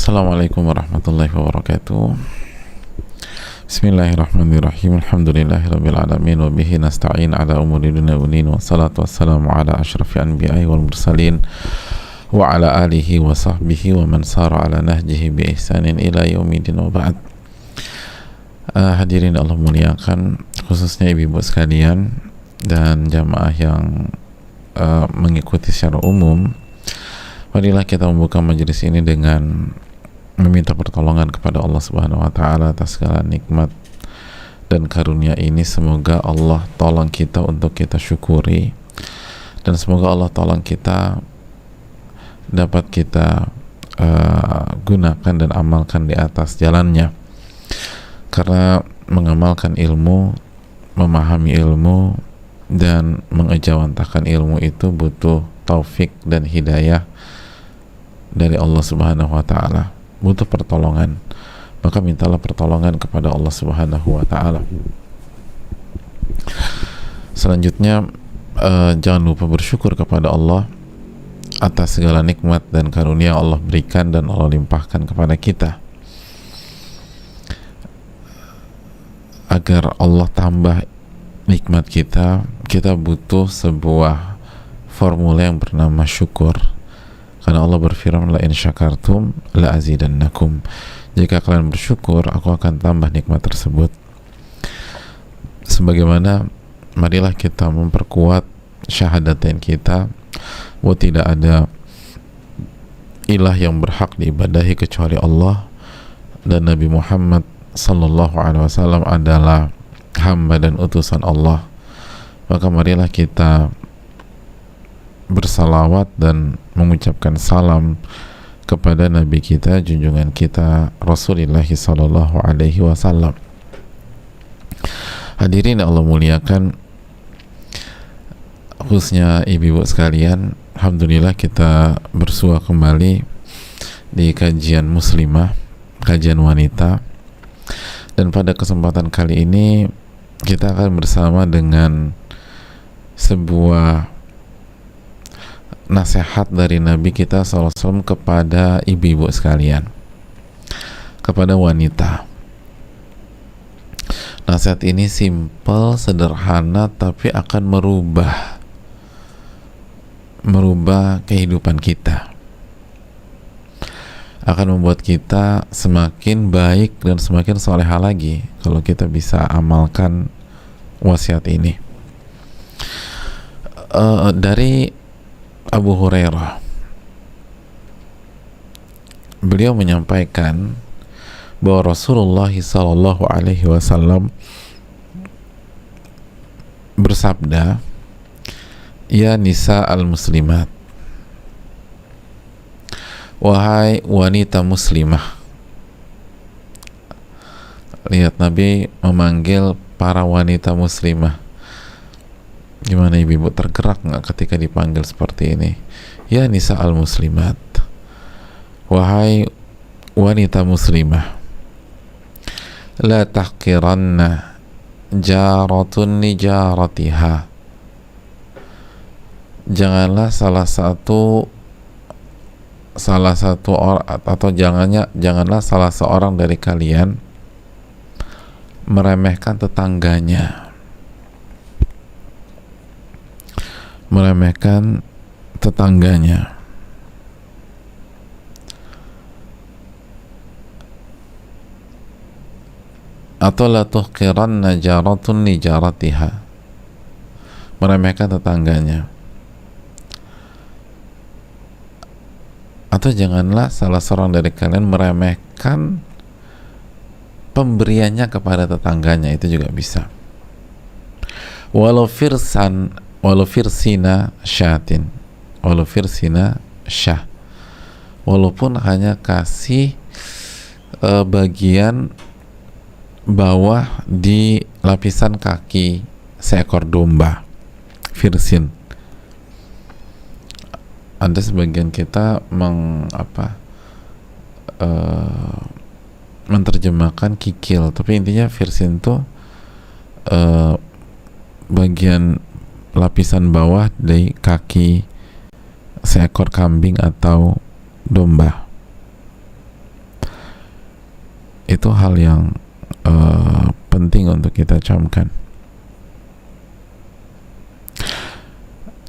Assalamualaikum warahmatullahi wabarakatuh. Bismillahirrahmanirrahim. Alhamdulillahirabbil alamin wa bihi nasta'in ala umuri dunya wa din, wassalatu wassalamu ala asyrafil anbiya'i wal mursalin wa ala alihi wa sahbihi wa man sara ala nahjihi bi ihsanin ila yaumidin wa ba'd. Hadirin Allah muliakan, khususnya ibu-ibu sekalian dan jamaah yang mengikuti secara umum, marilah kita membuka majelis ini dengan meminta pertolongan kepada Allah Subhanahu wa taala atas segala nikmat dan karunia ini. Semoga Allah tolong kita untuk kita syukuri, dan semoga Allah tolong kita dapat kita gunakan dan amalkan di atas jalannya. Karena mengamalkan ilmu, memahami ilmu dan mengejawantahkan ilmu itu butuh taufik dan hidayah dari Allah Subhanahu wa taala, butuh pertolongan. Maka mintalah pertolongan kepada Allah Subhanahu wa taala. Selanjutnya, jangan lupa bersyukur kepada Allah atas segala nikmat dan karunia Allah berikan dan Allah limpahkan kepada kita. Agar Allah tambah nikmat kita butuh sebuah formula yang bernama syukur. Karena Allah berfirman, la in syakartum la azidannakum. Jika kalian bersyukur, aku akan tambah nikmat tersebut. Sebagaimana, marilah kita memperkuat syahadatain kita bahwa tidak ada ilah yang berhak diibadahi kecuali Allah, dan Nabi Muhammad sallallahu alaihi wasallam adalah hamba dan utusan Allah. Maka marilah kita bersalawat dan mengucapkan salam kepada Nabi kita, junjungan kita, Rasulullah sallallahu alaihi wasallam. Hadirin Allah muliakan, khususnya ibu-ibu sekalian, alhamdulillah kita bersua kembali di kajian muslimah, kajian wanita. Dan pada kesempatan kali ini kita akan bersama dengan sebuah nasihat dari Nabi kita SAW kepada ibu-ibu sekalian, kepada wanita. Nasihat ini simple, sederhana, tapi akan merubah kehidupan kita, akan membuat kita semakin baik dan semakin soleha lagi kalau kita bisa amalkan wasiat ini. Dari Abu Hurairah, beliau menyampaikan bahwa Rasulullah sallallahu alaihi wasallam bersabda, ya nisa al-muslimat, wahai wanita muslimah. Lihat, Nabi memanggil para wanita muslimah. Gimana ibu-ibu, tergerak nggak ketika dipanggil seperti ini? Ya nisa al-muslimat, wahai wanita muslimah, la tahqiranna jaratun li jaratiha. Janganlah salah satu orang, atau janganlah salah seorang dari kalian meremehkan tetangganya, atau la tuhqiranna jaratun li jaratiha, meremehkan tetangganya. Atau janganlah salah seorang dari kalian meremehkan pemberiannya kepada tetangganya, itu juga bisa. Walau firsina syatin, walau firsina syah, walaupun hanya kasih bagian bawah di lapisan kaki seekor domba. Firsin, ada sebagian kita menerjemahkan kikil, tapi intinya firsin itu bagian lapisan bawah dari kaki seekor kambing atau domba. Itu hal yang penting untuk kita camkan.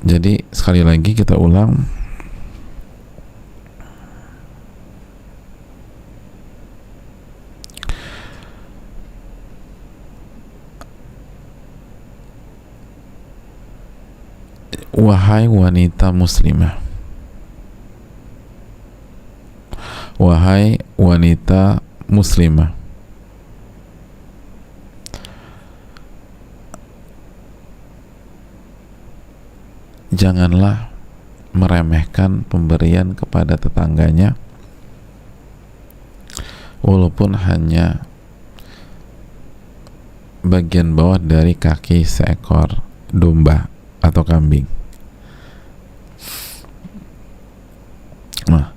Jadi sekali lagi kita ulang, wahai wanita muslimah, wahai wanita muslimah, janganlah meremehkan pemberian kepada tetangganya walaupun hanya bagian bawah dari kaki seekor domba atau kambing. Nah,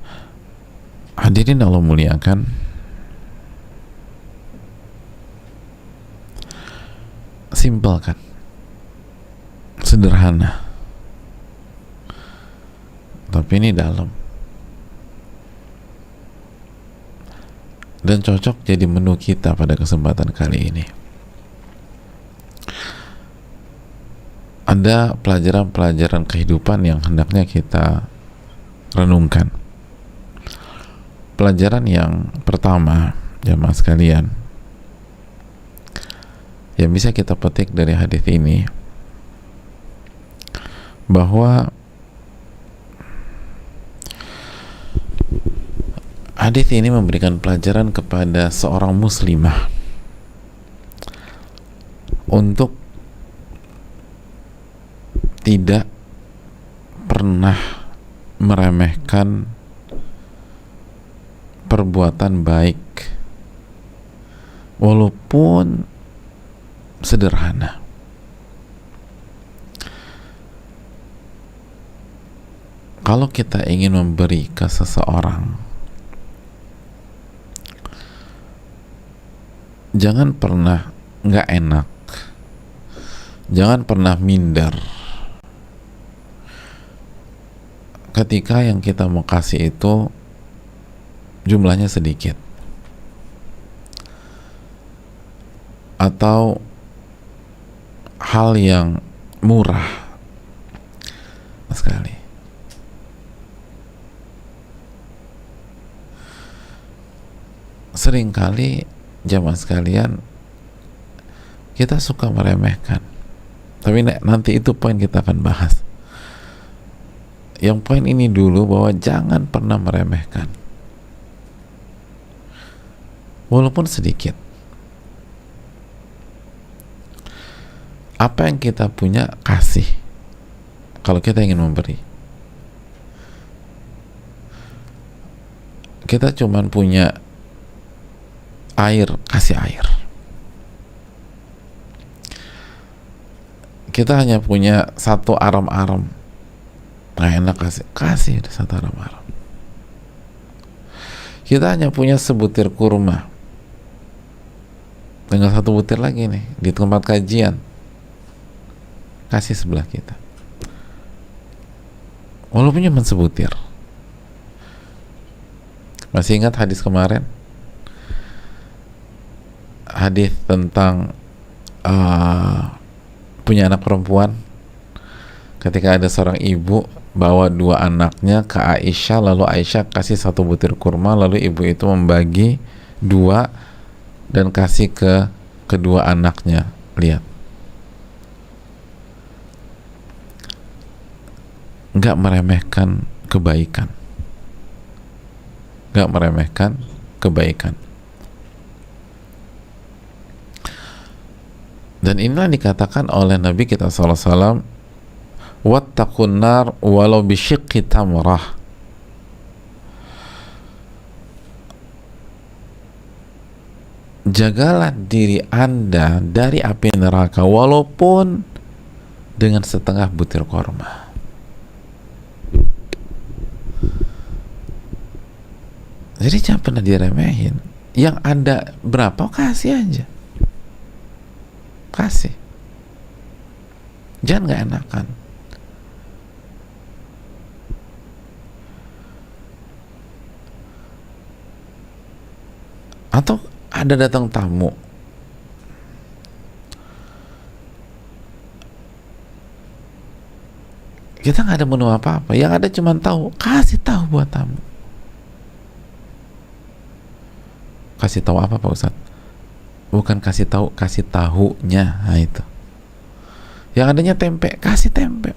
hadirin Allah muliakan, simpel kan, sederhana, tapi ini dalam dan cocok jadi menu kita pada kesempatan kali ini. Ada pelajaran-pelajaran kehidupan yang hendaknya kita renungkan. Pelajaran yang pertama, jamaah sekalian, yang bisa kita petik dari hadis ini, bahwa hadis ini memberikan pelajaran kepada seorang muslimah untuk tidak pernah meremehkan perbuatan baik walaupun sederhana. Kalau kita ingin memberi ke seseorang, jangan pernah nggak enak, jangan pernah minder ketika yang kita mau kasih itu jumlahnya sedikit atau hal yang murah sekali. Seringkali jamaah sekalian kita suka meremehkan, tapi nanti itu poin kita akan bahas. Yang poin ini dulu, bahwa jangan pernah meremehkan walaupun sedikit. Apa yang kita punya kasih kalau kita ingin memberi. Kita cuman punya air, kasih air. Kita hanya punya satu aram-aram, nggak enak, kasih satu aram-aram. Kita hanya punya sebutir kurma, tinggal satu butir lagi nih di tempat kajian, kasih sebelah kita walaupun cuma sebutir. Masih ingat hadis kemarin, hadis tentang punya anak perempuan, ketika ada seorang ibu bawa dua anaknya ke Aisyah, lalu Aisyah kasih satu butir kurma, lalu ibu itu membagi dua dan kasih ke kedua anaknya. Lihat, nggak meremehkan kebaikan, nggak meremehkan kebaikan. Dan inilah dikatakan oleh Nabi kita SAW, wattaqun nar walau bisyiqqi tamrah. Jagalah diri Anda dari api neraka walaupun dengan setengah butir korma. Jadi jangan pernah diremehin. Yang Anda berapa, kasih aja, kasih, jangan nggak enakan. Atau ada datang tamu, kita nggak ada menu apa-apa, yang ada cuma tahu, kasih tahu buat tamu. Kasih tahu apa Pak Ustadz? Bukan kasih tahu, kasih tahunya. Nah itu, yang adanya tempe, kasih tempe.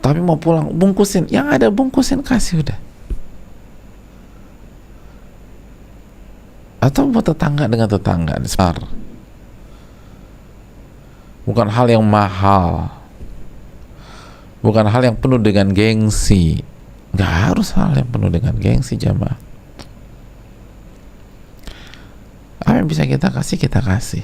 Tapi mau pulang, bungkusin, yang ada bungkusin, kasih udah. Atau buat tetangga dengan tetangga, besar. Bukan hal yang mahal, bukan hal yang penuh dengan gengsi. Nggak harus hal yang penuh dengan gengsi, jamaah. Apa yang bisa kita kasih, kita kasih.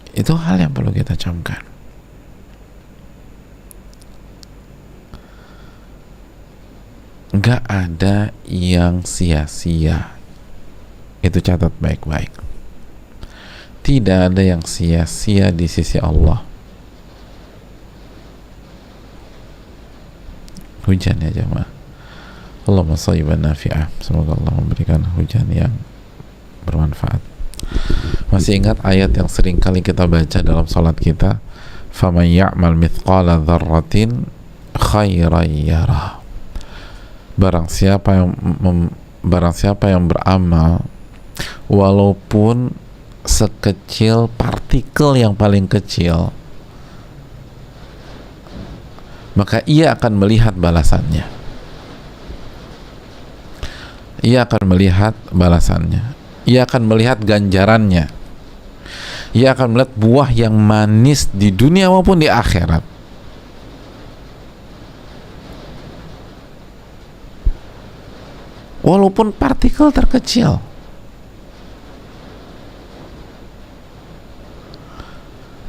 Itu hal yang perlu kita camkan. Nggak ada yang sia-sia. Itu catat baik-baik. Tidak ada yang sia-sia di sisi Allah. Hujan ya jemaah. Allahumma shayyiban nafi'ah. Semoga Allah memberikan hujan yang bermanfaat. Masih ingat ayat yang sering kali kita baca dalam salat kita, faman ya'mal mithqala dzarratin khairan yarah. Barang siapa yang beramal walaupun sekecil partikel yang paling kecil, maka ia akan melihat balasannya. Ia akan melihat balasannya. Ia akan melihat ganjarannya. Ia akan melihat buah yang manis di dunia maupun di akhirat. Walaupun partikel terkecil.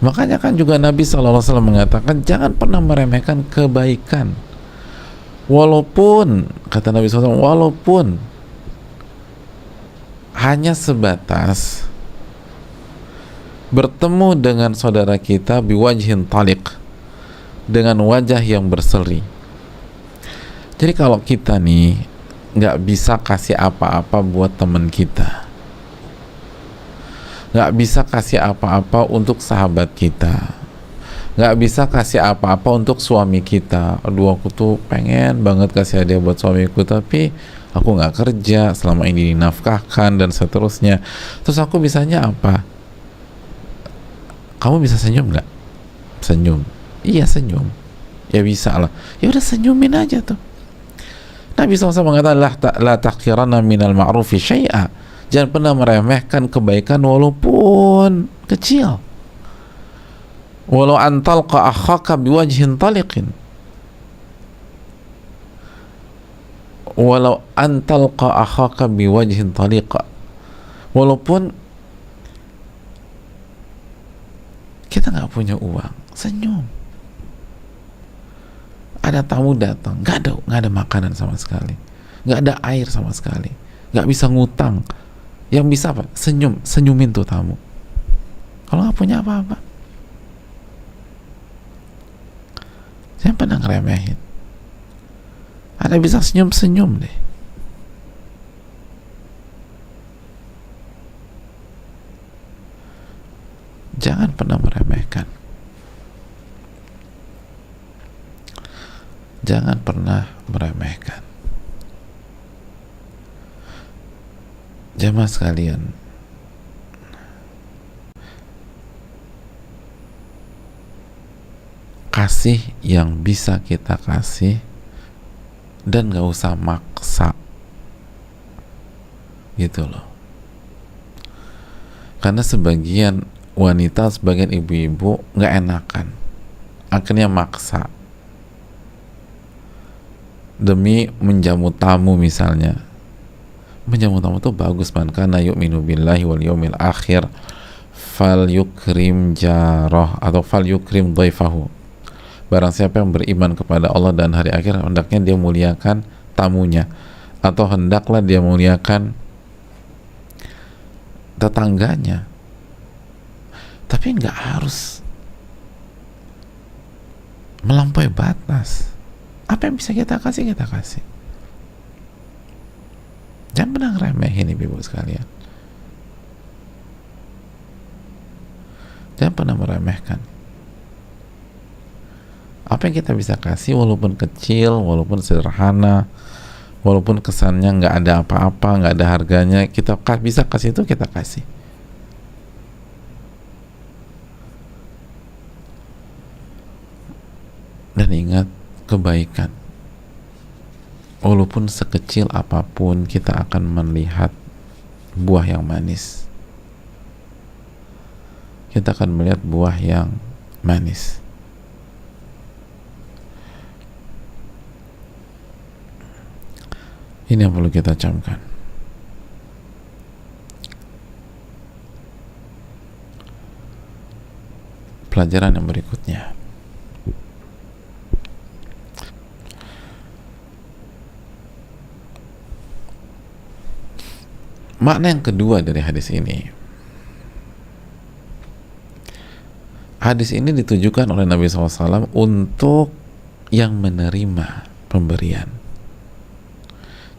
Makanya kan juga Nabi SAW mengatakan jangan pernah meremehkan kebaikan. Walaupun, kata Nabi SAW, walaupun hanya sebatas bertemu dengan saudara kita biwajhin taliq, dengan wajah yang berseri. Jadi kalau kita nih nggak bisa kasih apa-apa buat teman kita, nggak bisa kasih apa-apa untuk sahabat kita, nggak bisa kasih apa-apa untuk suami kita. Aduh, aku tuh pengen banget kasih hadiah buat suamiku, tapi aku nggak kerja, selama ini dinafkahkan dan seterusnya. Terus aku bisanya apa? Kamu bisa senyum nggak? Senyum. Iya senyum. Ya bisa lah. Ya udah senyumin aja tuh. Nabi SAW mengatakan la taqiranna minal ma'rufi syai'a. Jangan pernah meremehkan kebaikan walaupun kecil. Walau antalqa akhaka biwajhin taliqin. Walau antalqa akhaka biwajhin taliqa. Walaupun kita nggak punya uang, senyum. Ada tamu datang, nggak ada makanan sama sekali, nggak ada air sama sekali, nggak bisa ngutang. Yang bisa apa? Senyumin tuh tamu. Kalau nggak punya apa-apa, jangan pernah ngeremehin. Ada bisa senyum deh. Jangan pernah meremehkan. Jangan pernah meremehkan. Jamaah sekalian, kasih yang bisa kita kasih dan gak usah maksa gitu loh. Karena sebagian wanita, sebagian ibu-ibu nggak enakan, akhirnya maksa demi menjamu tamu. Misalnya menjamu tamu tuh bagus, man kana yu'minu billahi wal yawmil akhir fal yukrim jarah atau fal yukrim dhaifahu. Barang siapa yang beriman kepada Allah dan hari akhir, hendaknya dia muliakan tamunya, atau hendaklah dia muliakan tetangganya. Tapi nggak harus melampaui batas. Apa yang bisa kita kasih, kita kasih. Jangan pernah ngeremehin ibu-ibu sekalian. Jangan pernah meremehkan. Apa yang kita bisa kasih, walaupun kecil, walaupun sederhana, walaupun kesannya nggak ada apa-apa, nggak ada harganya, kita bisa kasih itu, kita kasih. Dan ingat, kebaikan walaupun sekecil apapun, kita akan melihat buah yang manis. Kita akan melihat buah yang manis. Ini yang perlu kita camkan. Pelajaran yang berikutnya, makna yang kedua dari hadis ini. Hadis ini ditujukan oleh Nabi SAW untuk yang menerima pemberian.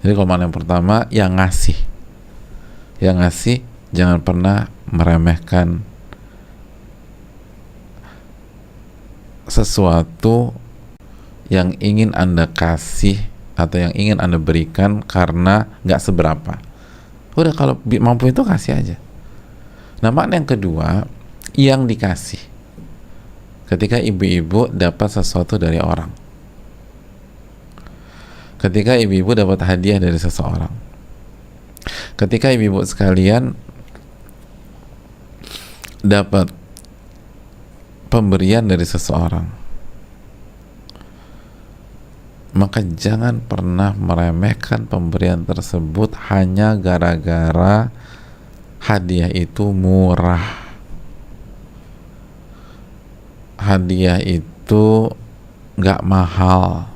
Jadi kalau makna yang pertama, yang ngasih. Yang ngasih, jangan pernah meremehkan sesuatu yang ingin Anda kasih atau yang ingin Anda berikan karena nggak seberapa. Udah, kalau mampu itu kasih aja. Nah, makna yang kedua, yang dikasih. Ketika ibu-ibu dapat sesuatu dari orang. Ketika ibu-ibu dapat hadiah dari seseorang. Ketika ibu-ibu sekalian dapat pemberian dari seseorang, maka jangan pernah meremehkan pemberian tersebut hanya gara-gara hadiah itu murah. Hadiah itu gak mahal.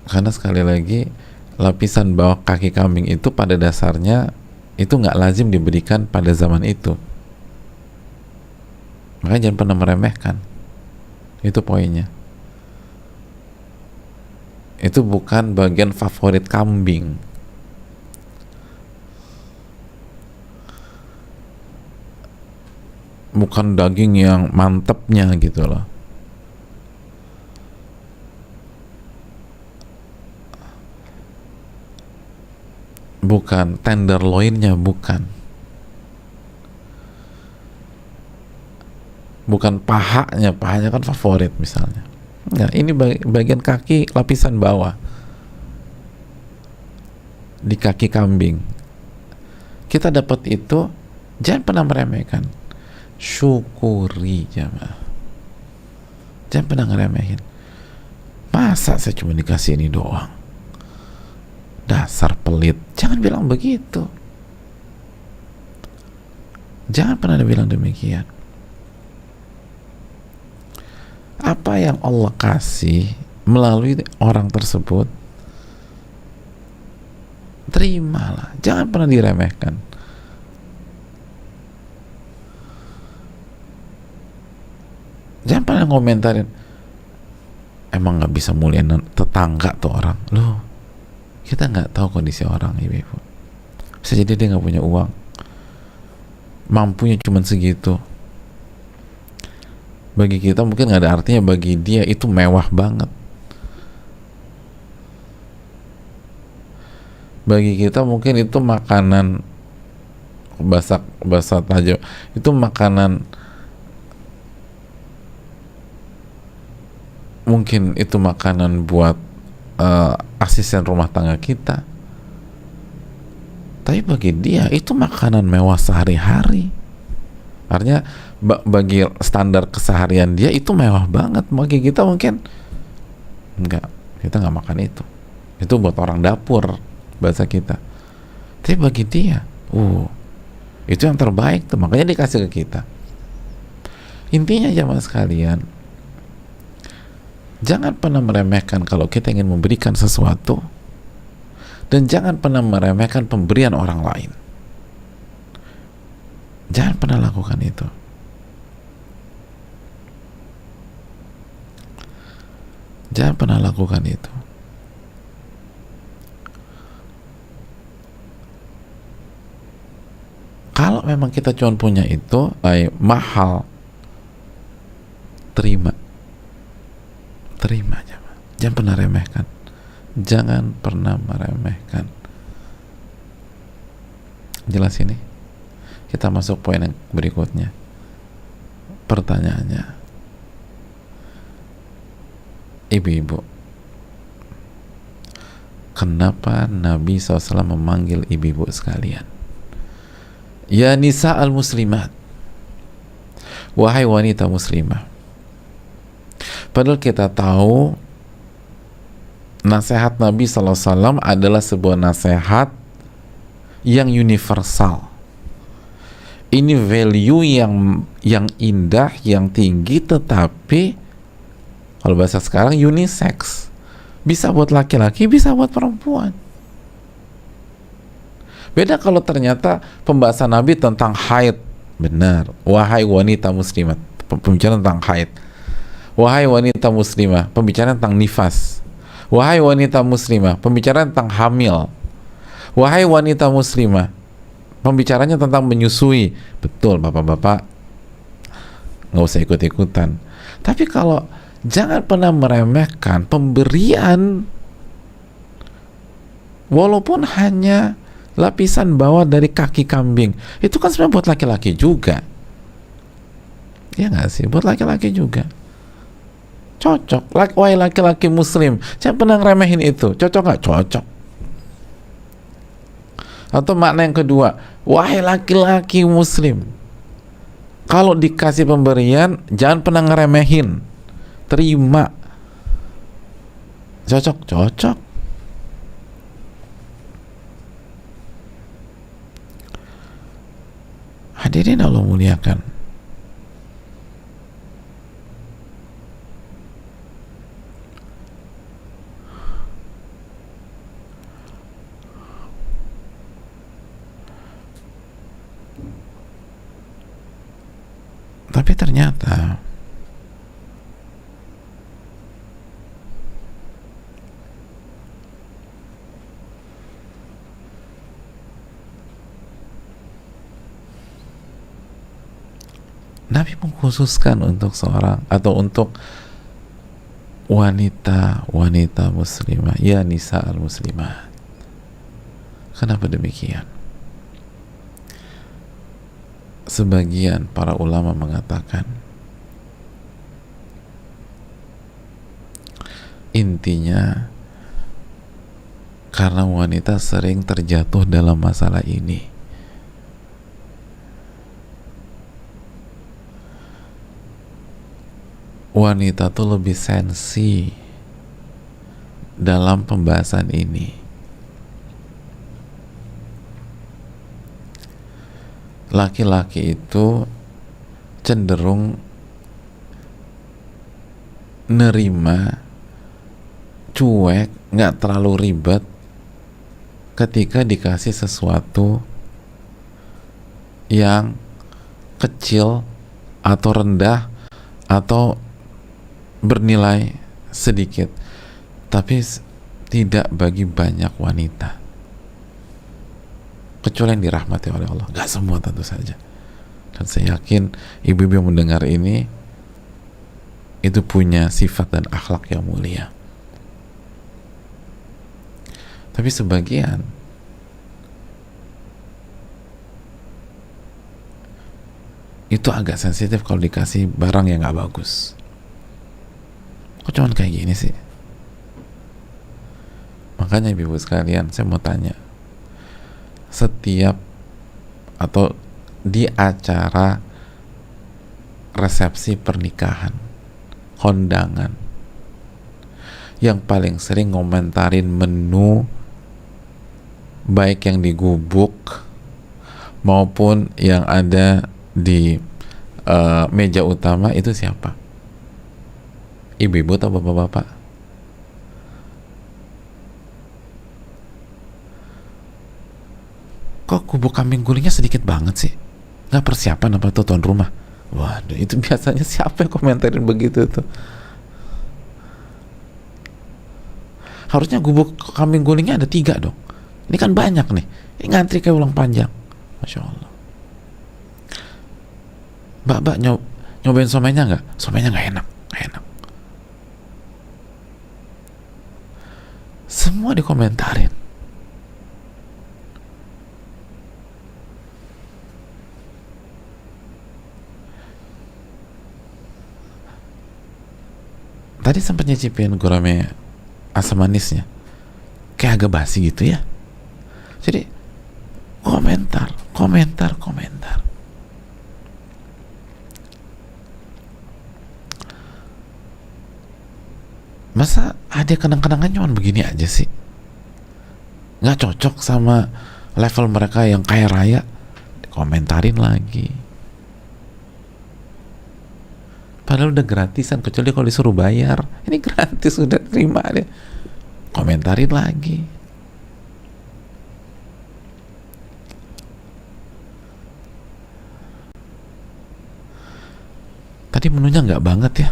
Karena sekali lagi, lapisan bawah kaki kambing itu pada dasarnya itu nggak lazim diberikan pada zaman itu. Makanya jangan pernah meremehkan. Itu poinnya. Itu bukan bagian favorit kambing. Bukan daging yang mantepnya gitu loh. Bukan tenderloinnya, bukan pahanya kan favorit misalnya. Nah, ini bagian kaki lapisan bawah di kaki kambing. Kita dapat itu, jangan pernah meremehkan. Syukuri jamaah. Jangan pernah ngeremehin. Masa saya cuma dikasih ini doang? Dasar pelit. Jangan bilang begitu. Jangan pernah bilang demikian. Apa yang Allah kasih melalui orang tersebut, terimalah. Jangan pernah diremehkan. Jangan pernah ngomentarin, emang gak bisa muliain tetangga tuh orang. Loh, kita nggak tahu kondisi orang, ibu-ibu. Bisa jadi dia nggak punya uang, mampunya cuma segitu. Bagi kita mungkin nggak ada artinya, bagi dia itu mewah banget. Bagi kita mungkin itu makanan bahasa tajam, itu makanan, mungkin itu makanan buat asisten rumah tangga kita. Tapi bagi dia itu makanan mewah sehari-hari. Artinya bagi standar keseharian dia itu mewah banget. Bagi kita mungkin enggak, kita nggak makan itu. Itu buat orang dapur bahasa kita. Tapi bagi dia, itu yang terbaik tuh, makanya dikasih ke kita. Intinya jamaah sekalian, jangan pernah meremehkan kalau kita ingin memberikan sesuatu, dan jangan pernah meremehkan pemberian orang lain. Jangan pernah lakukan itu. Jangan pernah lakukan itu. Kalau memang kita cuma punya itu, mahal, terima aja. Jangan pernah remehkan. Jangan pernah meremehkan. Jelas ini? Kita masuk poin yang berikutnya. Pertanyaannya, ibu-ibu, kenapa Nabi SAW memanggil ibu-ibu sekalian? Ya nisa al-muslimat, wahai wanita muslimah. Padahal kita tahu nasihat Nabi SAW adalah sebuah nasihat yang universal. Ini value yang indah, yang tinggi, tetapi kalau bahasa sekarang unisex. Bisa buat laki-laki, bisa buat perempuan. Beda kalau ternyata pembahasan Nabi tentang haid. Benar, wahai wanita muslimat, pembicaraan tentang haid. Wahai wanita muslimah, pembicaraan tentang nifas. Wahai wanita muslimah, pembicaraan tentang hamil. Wahai wanita muslimah, pembicaranya tentang menyusui. Betul, bapak-bapak, nggak usah ikut-ikutan. Tapi kalau jangan pernah meremehkan pemberian, walaupun hanya lapisan bawah dari kaki kambing, itu kan sebenarnya buat laki-laki juga. Ya nggak sih, buat laki-laki juga. Cocok. Wahai laki-laki muslim, jangan pernah ngeremehin itu. Cocok nggak? Cocok. Atau makna yang kedua, wahai laki-laki muslim, kalau dikasih pemberian jangan pernah ngeremehin, terima. Cocok. Cocok. Hadirin Allah muliakan, tapi ternyata Nabi mengkhususkan untuk seorang atau untuk wanita muslimah, ya nisa al-muslimah. Kenapa demikian? Sebagian para ulama mengatakan intinya karena wanita sering terjatuh dalam masalah ini. Wanita tuh lebih sensi dalam pembahasan ini. Laki-laki itu cenderung nerima, cuek, nggak terlalu ribet ketika dikasih sesuatu yang kecil atau rendah atau bernilai sedikit, tapi tidak bagi banyak wanita, kecuali yang dirahmati oleh Allah. Gak semua tentu saja. Dan saya yakin ibu-ibu yang mendengar ini itu punya sifat dan akhlak yang mulia. Tapi sebagian itu agak sensitif kalau dikasih barang yang gak bagus. Kok cuman kayak gini sih? Makanya ibu-ibu sekalian, saya mau tanya, setiap atau di acara resepsi pernikahan, kondangan, yang paling sering ngomentarin menu, baik yang digubuk maupun yang ada di meja utama, itu siapa? Ibu-ibu atau bapak-bapak? Kok kubuk kambing gulingnya sedikit banget sih? Nggak persiapan apa tuh tuan rumah? Waduh, itu biasanya siapa yang komentarin begitu tuh? Harusnya gubuk kambing gulingnya ada 3 dong. Ini kan banyak nih. Ini ngantri kayak ulang panjang. Masya Allah. Mbak nyobain somenya nggak? Somenya nggak enak, nggak enak. Semua dikomentarin. Tadi sempat nyicipin gurame asam manisnya, kayak agak basi gitu ya. Jadi komentar. Masa ada kenang-kenangan cuma begini aja sih? Nggak cocok sama level mereka yang kaya raya, komentarin lagi. Padahal udah gratisan, kecuali kalau disuruh bayar. Ini gratis, udah terima deh. Komentarin lagi. Tadi menunya nggak banget ya,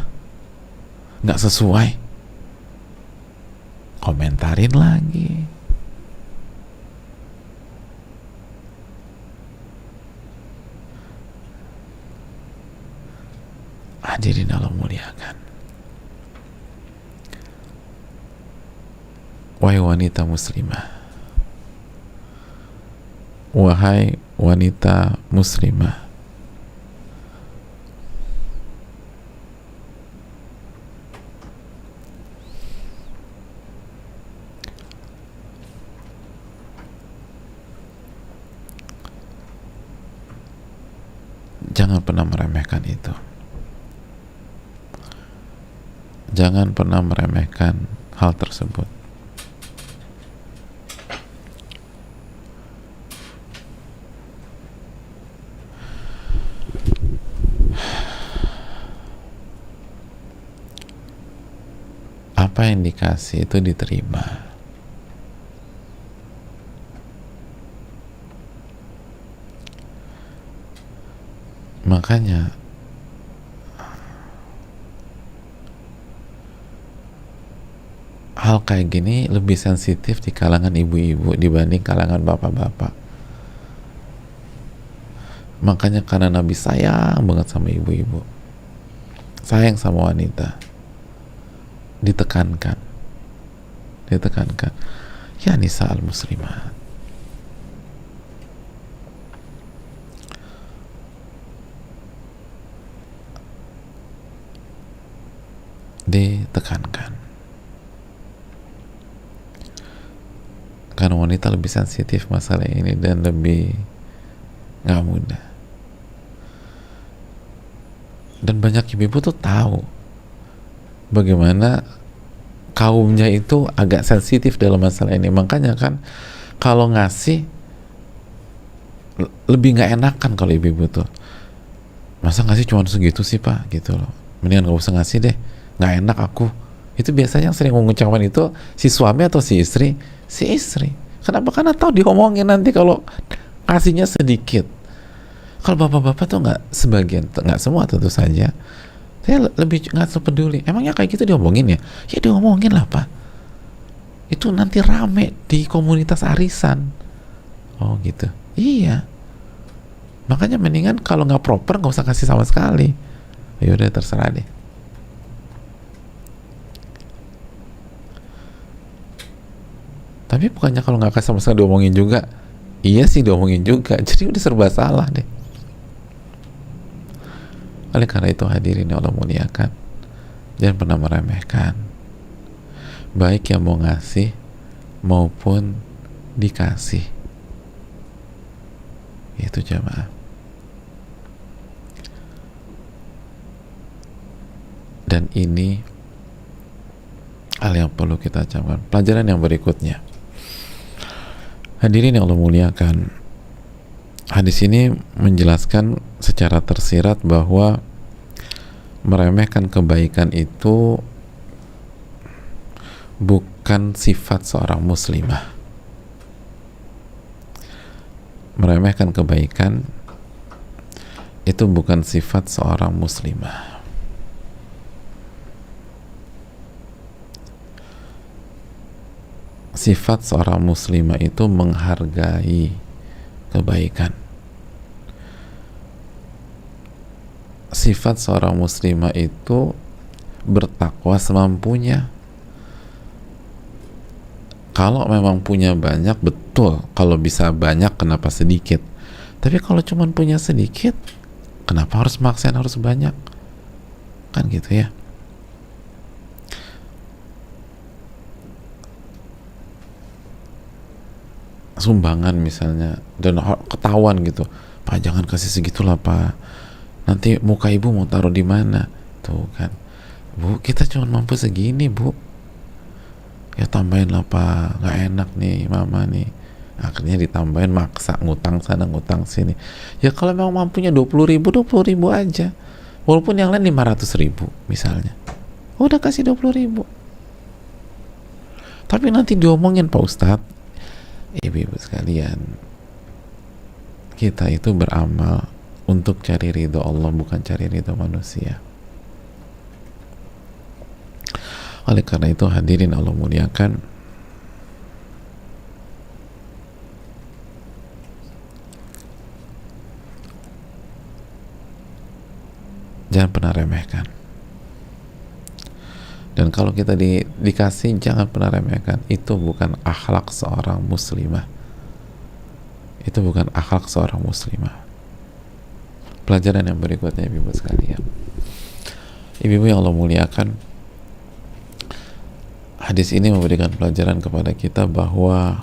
nggak sesuai. Komentarin lagi. Hadirin Allah muliakan. Wahai wanita muslimah, wahai wanita muslimah, jangan pernah meremehkan itu. Jangan pernah meremehkan hal tersebut. Apa yang dikasih itu diterima. Makanya hal kayak gini lebih sensitif di kalangan ibu-ibu dibanding kalangan bapak-bapak. Makanya karena Nabi sayang banget sama ibu-ibu, sayang sama wanita, ditekankan ya nisa al muslimat, ditekankan. Karena wanita lebih sensitif masalah ini dan lebih nggak mudah. Dan banyak ibu-ibu tuh tahu bagaimana kaumnya itu agak sensitif dalam masalah ini. Makanya kan kalau ngasih lebih nggak enakan kalau ibu-ibu tuh, masa ngasih cuma segitu sih pak, gitu loh, mendingan nggak usah ngasih deh, nggak enak aku. Itu biasanya yang sering mengucapkan itu si suami atau si istri. Si istri. Kenapa? Karena tahu diomongin nanti kalau kasihnya sedikit. Kalau bapak-bapak tuh nggak, sebagian, nggak semua tentu saja, saya lebih nggak peduli. Emangnya kayak gitu diomongin ya? Ya diomongin lah pak. Itu nanti rame di komunitas arisan. Oh gitu. Iya. Makanya mendingan kalau nggak proper nggak usah kasih sama sekali. Ya udah terserah deh. Tapi bukannya kalau nggak kasih sama sekali diomongin juga? Iya sih diomongin juga. Jadi udah serba salah deh. Oleh karena itu hadirin yang Allah muliakan, jangan pernah meremehkan, baik yang mau ngasih maupun dikasih. Itu jamaah. Dan ini hal yang perlu kita camkan. Pelajaran yang berikutnya, hadirin yang Allah muliakan, hadis ini menjelaskan secara tersirat bahwa meremehkan kebaikan itu bukan sifat seorang muslimah. Meremehkan kebaikan itu bukan sifat seorang muslimah. sifat seorang muslimah itu menghargai kebaikan. Sifat seorang muslimah itu bertakwa semampunya. Kalau memang punya banyak, betul. Kalau bisa banyak, kenapa sedikit? Tapi kalau cuma punya sedikit, kenapa harus maksain harus banyak? Kan gitu ya. Sumbangan misalnya, dan ketahuan gitu, Pak jangan kasih segitulah Pak, nanti muka ibu mau taruh di mana? Tuh kan, Bu kita cuma mampu segini Bu, ya tambahin lah Pak, nggak enak nih mama nih. Akhirnya ditambahin, maksa ngutang sana ngutang sini. Ya kalau memang mampunya 20.000 aja, walaupun yang lain 500.000 misalnya, udah kasih 20.000. Tapi nanti diomongin Pak Ustadz, ibu-ibu sekalian, kita itu beramal untuk cari ridho Allah, bukan cari ridho manusia. Oleh karena itu hadirin Allah muliakan, jangan pernah remehkan. Dan kalau kita dikasih, jangan pernah remehkan. Itu bukan akhlak seorang muslimah. Itu bukan akhlak seorang muslimah. Pelajaran yang berikutnya, ibu-ibu sekalian, ibu-ibu yang Allah muliakan, hadis ini memberikan pelajaran kepada kita bahwa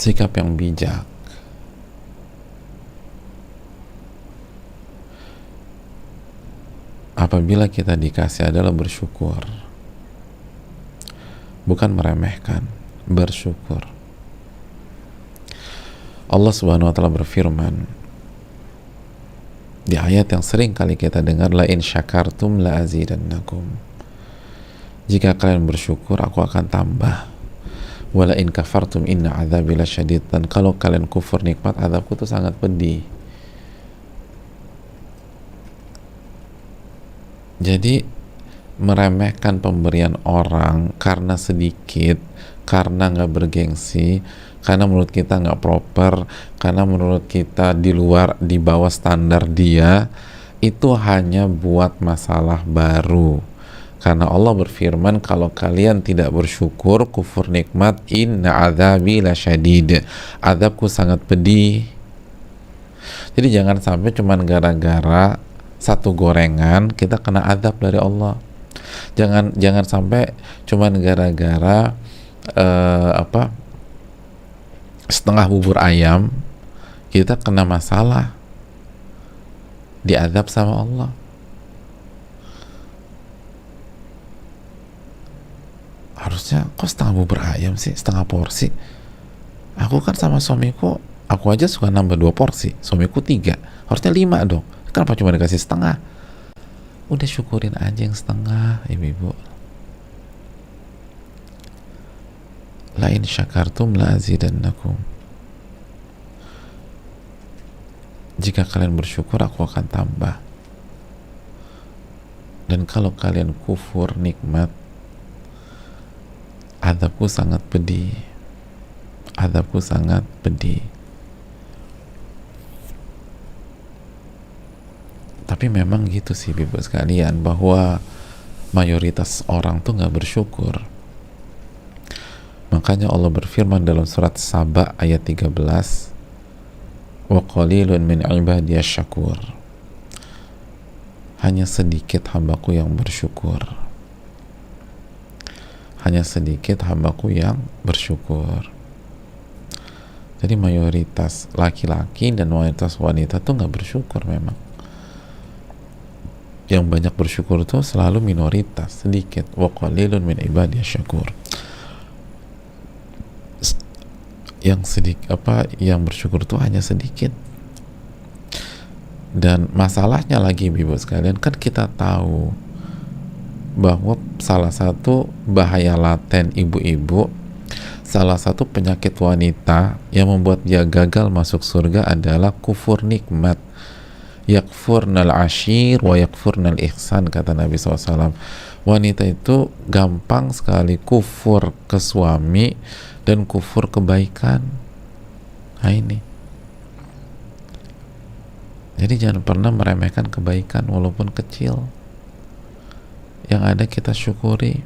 sikap yang bijak apabila kita dikasih adalah bersyukur, bukan meremehkan, bersyukur. Allah Subhanahu wa taala berfirman di ayat yang sering kali kita dengar, la in syakartum la azidannakum, jika kalian bersyukur aku akan tambah, wala in kafartum inna adzabi lasyadid, dan kalau kalian kufur nikmat, azabku itu sangat pedih. Jadi meremehkan pemberian orang karena sedikit, karena nggak bergengsi, karena menurut kita nggak proper, karena menurut kita di bawah standar dia, itu hanya buat masalah baru. Karena Allah berfirman, kalau kalian tidak bersyukur, kufur nikmat, inna adzabi lasyadid, azabku sangat pedih. Jadi jangan sampai cuman gara-gara satu gorengan kita kena azab dari Allah. Jangan sampai cuman gara-gara setengah bubur ayam kita kena masalah, diazab sama Allah. Harusnya kok setengah bubur ayam sih, setengah porsi? Aku kan sama suamiku, aku aja suka nambah 2 porsi, suamiku 3, harusnya 5 dong. Kenapa cuma dikasih setengah? Udah syukurin aja yang setengah, ibu-ibu. La in syakartum la azidannakum, jika kalian bersyukur aku akan tambah, dan kalau kalian kufur nikmat, azabku sangat pedih, azabku sangat pedih. Tapi memang gitu sih ibu sekalian, bahwa mayoritas orang tuh nggak bersyukur. Makanya Allah berfirman dalam surat Saba ayat 13, wa qalilun min ibadiyasy syakur, hanya sedikit hambaku yang bersyukur, hanya sedikit hambaku yang bersyukur. Jadi mayoritas laki-laki dan mayoritas wanita tuh nggak bersyukur. Memang yang banyak bersyukur tuh selalu minoritas, sedikit. Wa qalilun min ibadiyasy syakur, yang bersyukur tuh hanya sedikit. Dan masalahnya lagi ibu sekalian, kan kita tahu bahwa salah satu bahaya laten ibu-ibu, salah satu penyakit wanita yang membuat dia gagal masuk surga adalah kufur nikmat. yakfurnal ashir wa yakfurnal ihsan, kata Nabi SAW. Wanita itu gampang sekali kufur ke suami dan kufur kebaikan. Nah ini, jadi jangan pernah meremehkan kebaikan walaupun kecil. Yang ada kita syukuri.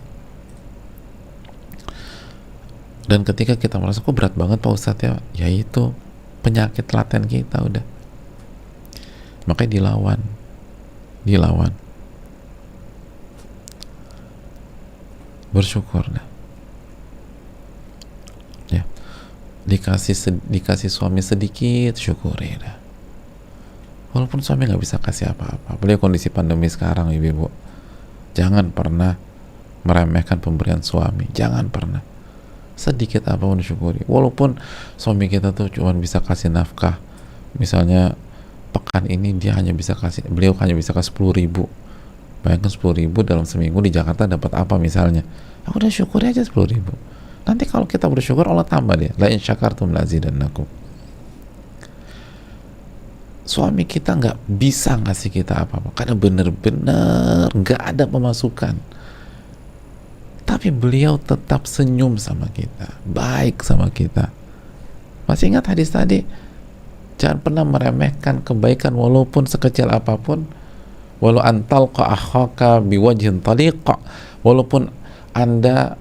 Dan ketika kita merasa kok berat banget Pak Ustadz ya itu penyakit laten kita udah. Makanya dilawan. Bersyukur dah. Ya. Dikasih suami sedikit, syukuri dah. Walaupun suami nggak bisa kasih apa-apa. Apalagi kondisi pandemi sekarang, ibu-ibu. Jangan pernah meremehkan pemberian suami. Jangan pernah. Sedikit apapun syukuri. Walaupun suami kita tuh cuma bisa kasih nafkah. Misalnya pekan ini beliau hanya bisa kasih 10.000. Bayangkan 10.000 dalam seminggu di Jakarta dapat apa misalnya. Aku udah syukuri aja 10.000. Nanti kalau kita bersyukur Allah tambah dia. La in syakartum la azidannakum. Suami kita nggak bisa ngasih kita apa-apa karena bener-bener nggak ada pemasukan. Tapi beliau tetap senyum sama kita, baik sama kita. Masih ingat hadis tadi? Jangan pernah meremehkan kebaikan walaupun sekecil apapun. Walau antalqa akhaka biwajhin taliqa, walaupun Anda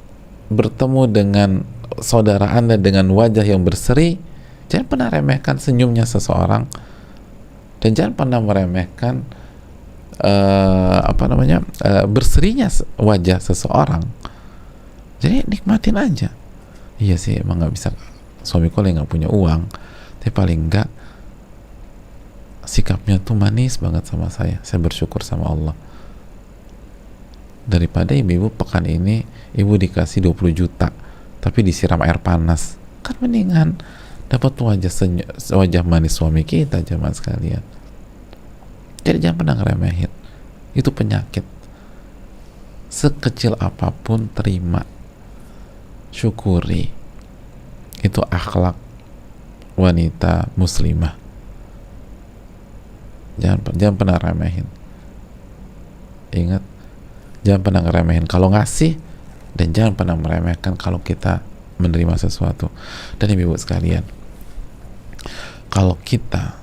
bertemu dengan saudara Anda dengan wajah yang berseri, jangan pernah remehkan senyumnya seseorang, dan jangan pernah meremehkan berserinya wajah seseorang. Jadi nikmatin aja. Iya sih emang nggak bisa, suamiku yang nggak punya uang, tapi paling nggak sikapnya tuh manis banget sama saya bersyukur sama Allah. Daripada ibu pekan ini ibu dikasih 20 juta tapi disiram air panas, kan mendingan dapat wajah manis suami kita, jemaah sekalian. Jadi jangan pernah ngeremehin, itu penyakit. Sekecil apapun terima, syukuri. Itu akhlak wanita muslimah. Jangan pernah remehin. Ingat, jangan pernah ngeremehin kalau ngasih, dan jangan pernah meremehkan kalau kita menerima sesuatu. Dan ibu sekalian, kalau kita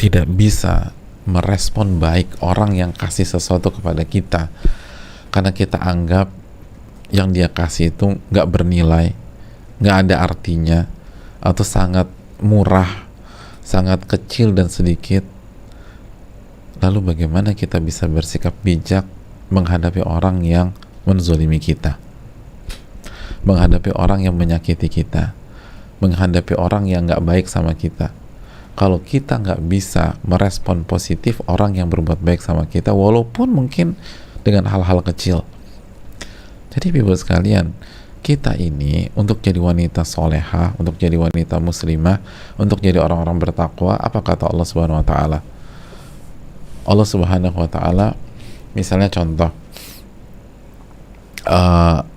tidak bisa merespon baik orang yang kasih sesuatu kepada kita karena kita anggap yang dia kasih itu nggak bernilai, nggak ada artinya, atau sangat murah, sangat kecil dan sedikit, lalu bagaimana kita bisa bersikap bijak menghadapi orang yang menzolimi kita, menghadapi orang yang menyakiti kita, menghadapi orang yang nggak baik sama kita? Kalau kita nggak bisa merespon positif orang yang berbuat baik sama kita, walaupun mungkin dengan hal-hal kecil. Jadi ibu sekalian, kita ini untuk jadi wanita solehah, untuk jadi wanita muslimah, untuk jadi orang-orang bertakwa, apa kata Allah Subhanahu wa Ta'ala? Allah Subhanahu wa Ta'ala misalnya contoh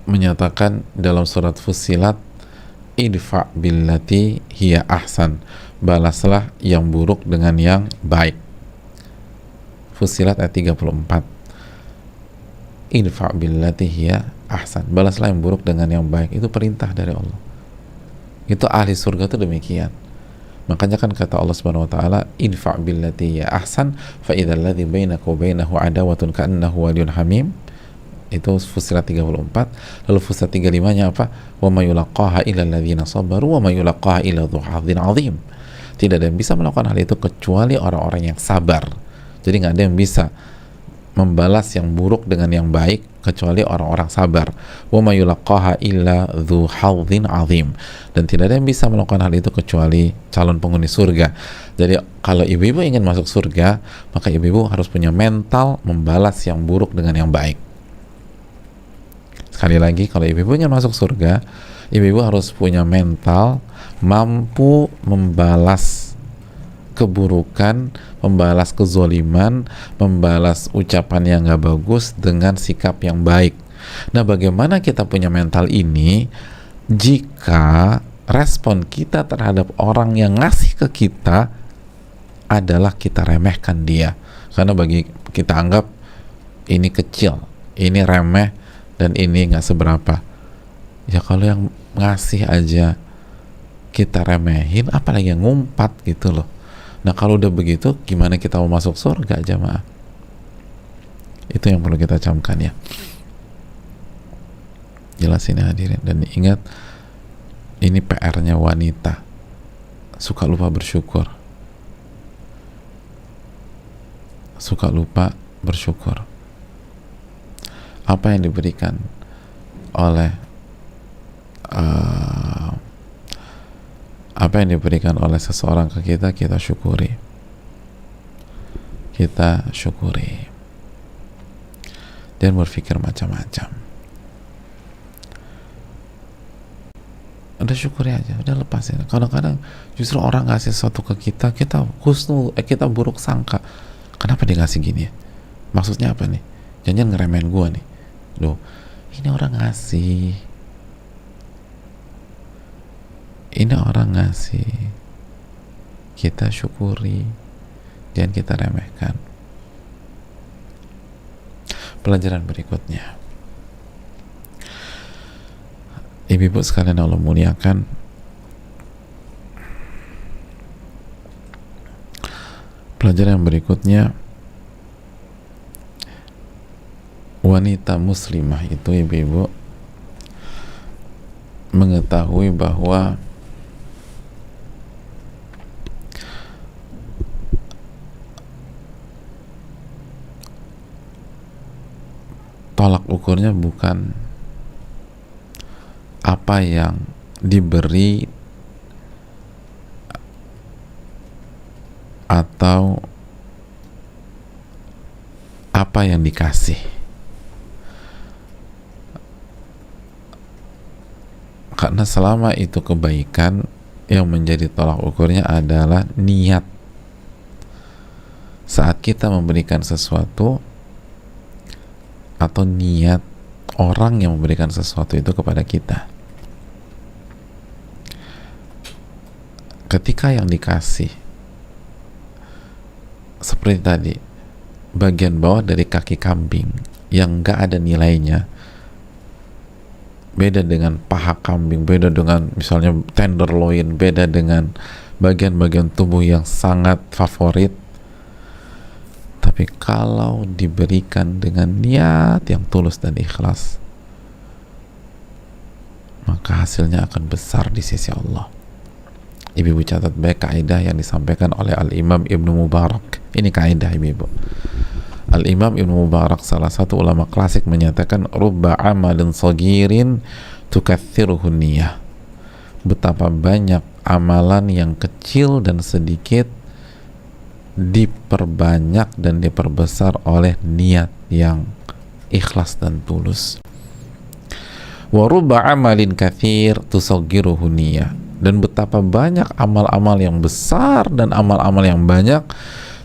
menyatakan dalam surat Fussilat, idfa billati hiya ahsan, balaslah yang buruk dengan yang baik. Fussilat ayat 34. Idfa billati hiya ahsan, balaslah yang buruk dengan yang baik. Itu perintah dari Allah. Itu ahli surga itu demikian. Makanya kan kata Allah Subhanahu wa Ta'ala, idfa billati hiya ahsan fa idzal ladzi bainaka wa bainahu adawatun ka'annahu waliyyun hamim. Itu Fussilat 34. Lalu Fussilat 35-nya apa? Wa may yulaqaha illa alladzina sabaru wa may yulaqaha illa dzu hadzin 'adzim. Tidak ada yang bisa melakukan hal itu kecuali orang-orang yang sabar. Jadi nggak ada yang bisa membalas yang buruk dengan yang baik kecuali orang-orang sabar. Wa may yulaqaha illa dzu hadzin 'adzim. Dan tidak ada yang bisa melakukan hal itu kecuali calon penghuni surga. Jadi kalau ibu-ibu ingin masuk surga, maka ibu-ibu harus punya mental membalas yang buruk dengan yang baik. Sekali lagi, kalau ibu-ibu ingin masuk surga, ibu-ibu harus punya mental mampu membalas keburukan, membalas kezoliman, membalas ucapan yang gak bagus dengan sikap yang baik. Nah, bagaimana kita punya mental ini jika respon kita terhadap orang yang ngasih ke kita adalah kita remehkan dia, karena bagi kita anggap ini kecil, ini remeh, dan ini nggak seberapa. Ya kalau yang ngasih aja kita remehin, apalagi yang ngumpat gitu loh. Nah kalau udah begitu, gimana kita mau masuk surga, jamaah? Itu yang perlu kita camkan ya. Jelas ini hadirin, dan ingat ini PR-nya wanita, suka lupa bersyukur, suka lupa bersyukur. Apa yang diberikan oleh apa yang diberikan oleh seseorang ke kita, kita syukuri, kita syukuri, dan berpikir macam-macam. Udah syukuri aja, udah lepasin. Kadang-kadang justru orang ngasih sesuatu ke kita, kita kita buruk sangka, kenapa dia ngasih gini ya, maksudnya apa nih, jangan ngeremehin gua nih. Loh, ini orang ngasih, ini orang ngasih, kita syukuri, jangan kita remehkan. Pelajaran berikutnya, ibu-ibu sekalian Allah muliakan, pelajaran yang berikutnya, wanita muslimah itu, ibu-ibu, mengetahui bahwa tolak ukurnya bukan apa yang diberi atau apa yang dikasih. Karena selama itu kebaikan, yang menjadi tolak ukurnya adalah niat. Saat kita memberikan sesuatu, atau niat orang yang memberikan sesuatu itu kepada kita. Ketika yang dikasih seperti tadi, bagian bawah dari kaki kambing yang gak ada nilainya, beda dengan paha kambing, beda dengan misalnya tenderloin, beda dengan bagian-bagian tubuh yang sangat favorit. Tapi kalau diberikan dengan niat yang tulus dan ikhlas, maka hasilnya akan besar di sisi Allah. Ibu-ibu catat baik kaidah yang disampaikan oleh Al-Imam Ibnu Mubarak. Ini kaidah, ibu-ibu. Al-Imam Ibnu Mubarak, salah satu ulama klasik, menyatakan rubba amalin sagirin tukatsiruhu niyah. Betapa banyak amalan yang kecil dan sedikit diperbanyak dan diperbesar oleh niat yang ikhlas dan tulus. Wa rubba amalin katsir tusaggiruhu niyah. Dan betapa banyak amal-amal yang besar dan amal-amal yang banyak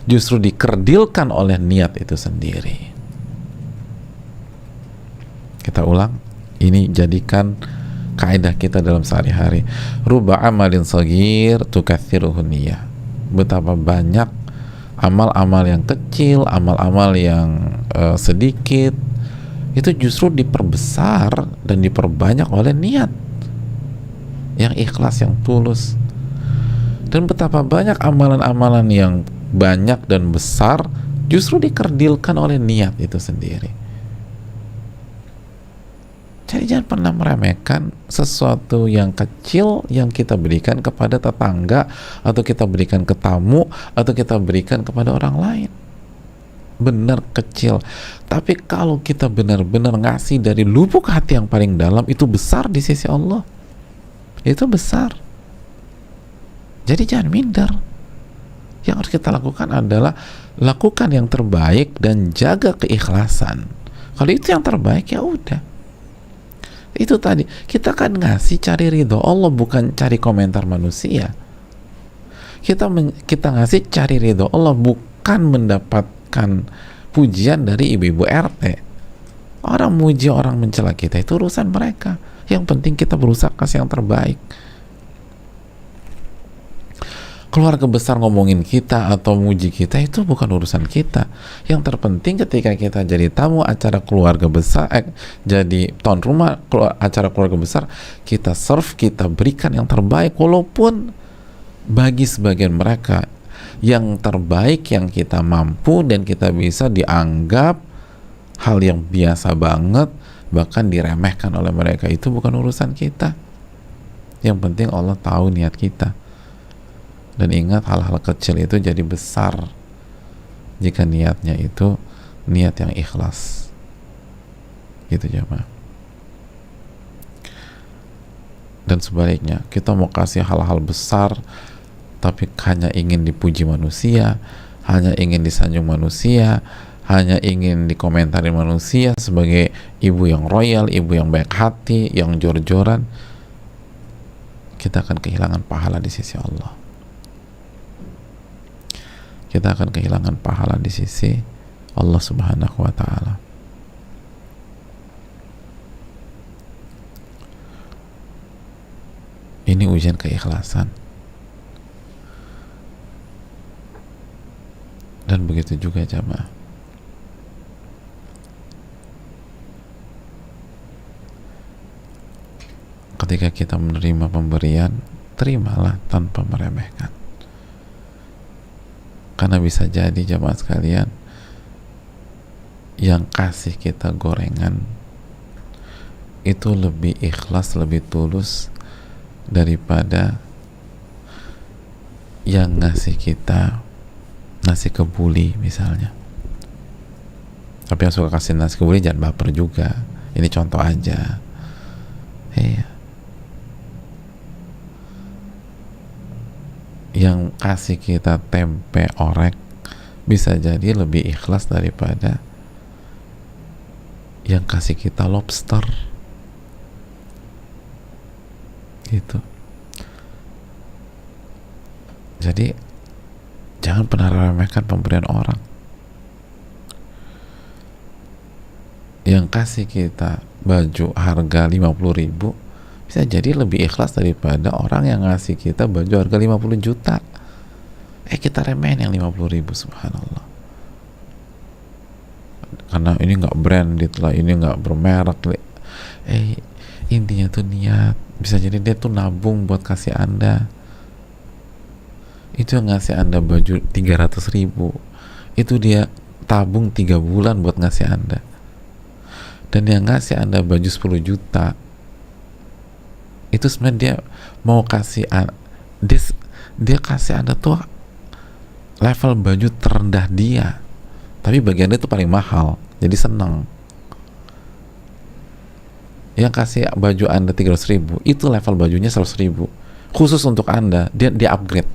justru dikerdilkan oleh niat itu sendiri. Kita ulang, ini jadikan kaidah kita dalam sehari-hari. Rubba amalin sagir tukatsiruhu niyah. Betapa banyak amal-amal yang kecil, amal-amal yang sedikit, itu justru diperbesar dan diperbanyak oleh niat yang ikhlas, yang tulus. Dan betapa banyak amalan-amalan yang banyak dan besar justru dikerdilkan oleh niat itu sendiri. Jadi jangan pernah meremehkan sesuatu yang kecil yang kita berikan kepada tetangga, atau kita berikan ke tamu, atau kita berikan kepada orang lain. Benar kecil, tapi kalau kita benar-benar ngasih dari lubuk hati yang paling dalam, itu besar di sisi Allah. Itu besar. Jadi jangan minder. Yang harus kita lakukan adalah lakukan yang terbaik dan jaga keikhlasan. Kalau itu yang terbaik, ya udah. Itu tadi, kita kan ngasih cari ridho Allah, bukan cari komentar manusia. Kita ngasih cari ridho Allah, bukan mendapatkan pujian dari ibu-ibu RT. Orang muji, orang mencela kita, itu urusan mereka. Yang penting kita berusaha kasih yang terbaik. Keluarga besar ngomongin kita atau muji kita itu bukan urusan kita. Yang terpenting ketika kita jadi tamu acara keluarga besar, jadi tuan rumah acara keluarga besar, kita serve, kita berikan yang terbaik, walaupun bagi sebagian mereka yang terbaik yang kita mampu dan kita bisa dianggap hal yang biasa banget, bahkan diremehkan oleh mereka, itu bukan urusan kita. Yang penting Allah tahu niat kita. Dan ingat, hal-hal kecil itu jadi besar jika niatnya itu niat yang ikhlas. Gitu jemaah. Dan sebaliknya, kita mau kasih hal-hal besar tapi hanya ingin dipuji manusia, hanya ingin disanjung manusia, hanya ingin dikomentari manusia sebagai ibu yang royal, ibu yang baik hati, yang jor-joran, kita akan kehilangan pahala di sisi Allah. Kita akan kehilangan pahala di sisi Allah Subhanahu wa ta'ala. Ini ujian keikhlasan. Dan begitu juga jamaah. Ketika kita menerima pemberian, terimalah tanpa meremehkan. Karena bisa jadi jamaah sekalian, yang kasih kita gorengan itu lebih ikhlas, lebih tulus daripada yang ngasih kita nasi kebuli misalnya. Tapi yang suka kasih nasi kebuli jangan baper juga. Ini contoh aja. Iya. Yang kasih kita tempe orek bisa jadi lebih ikhlas daripada yang kasih kita lobster gitu. Jadi jangan pernah remehkan pemberian orang. Yang kasih kita baju harga 50.000 bisa jadi lebih ikhlas daripada orang yang ngasih kita baju harga 50 juta. Kita remehin yang 50.000, subhanallah. Karena ini nggak branded lah, ini nggak bermerek. Intinya tuh niat. Bisa jadi dia tuh nabung buat kasih Anda. Itu yang ngasih Anda baju 300.000, itu dia tabung 3 bulan buat ngasih Anda. Dan yang ngasih Anda baju 10 juta itu sebenarnya dia mau kasih dia kasih Anda tuh level baju terendah dia, tapi bagi Anda itu paling mahal, jadi seneng. Yang kasih baju Anda 300.000 itu level bajunya 100.000 khusus untuk Anda, dia upgrade.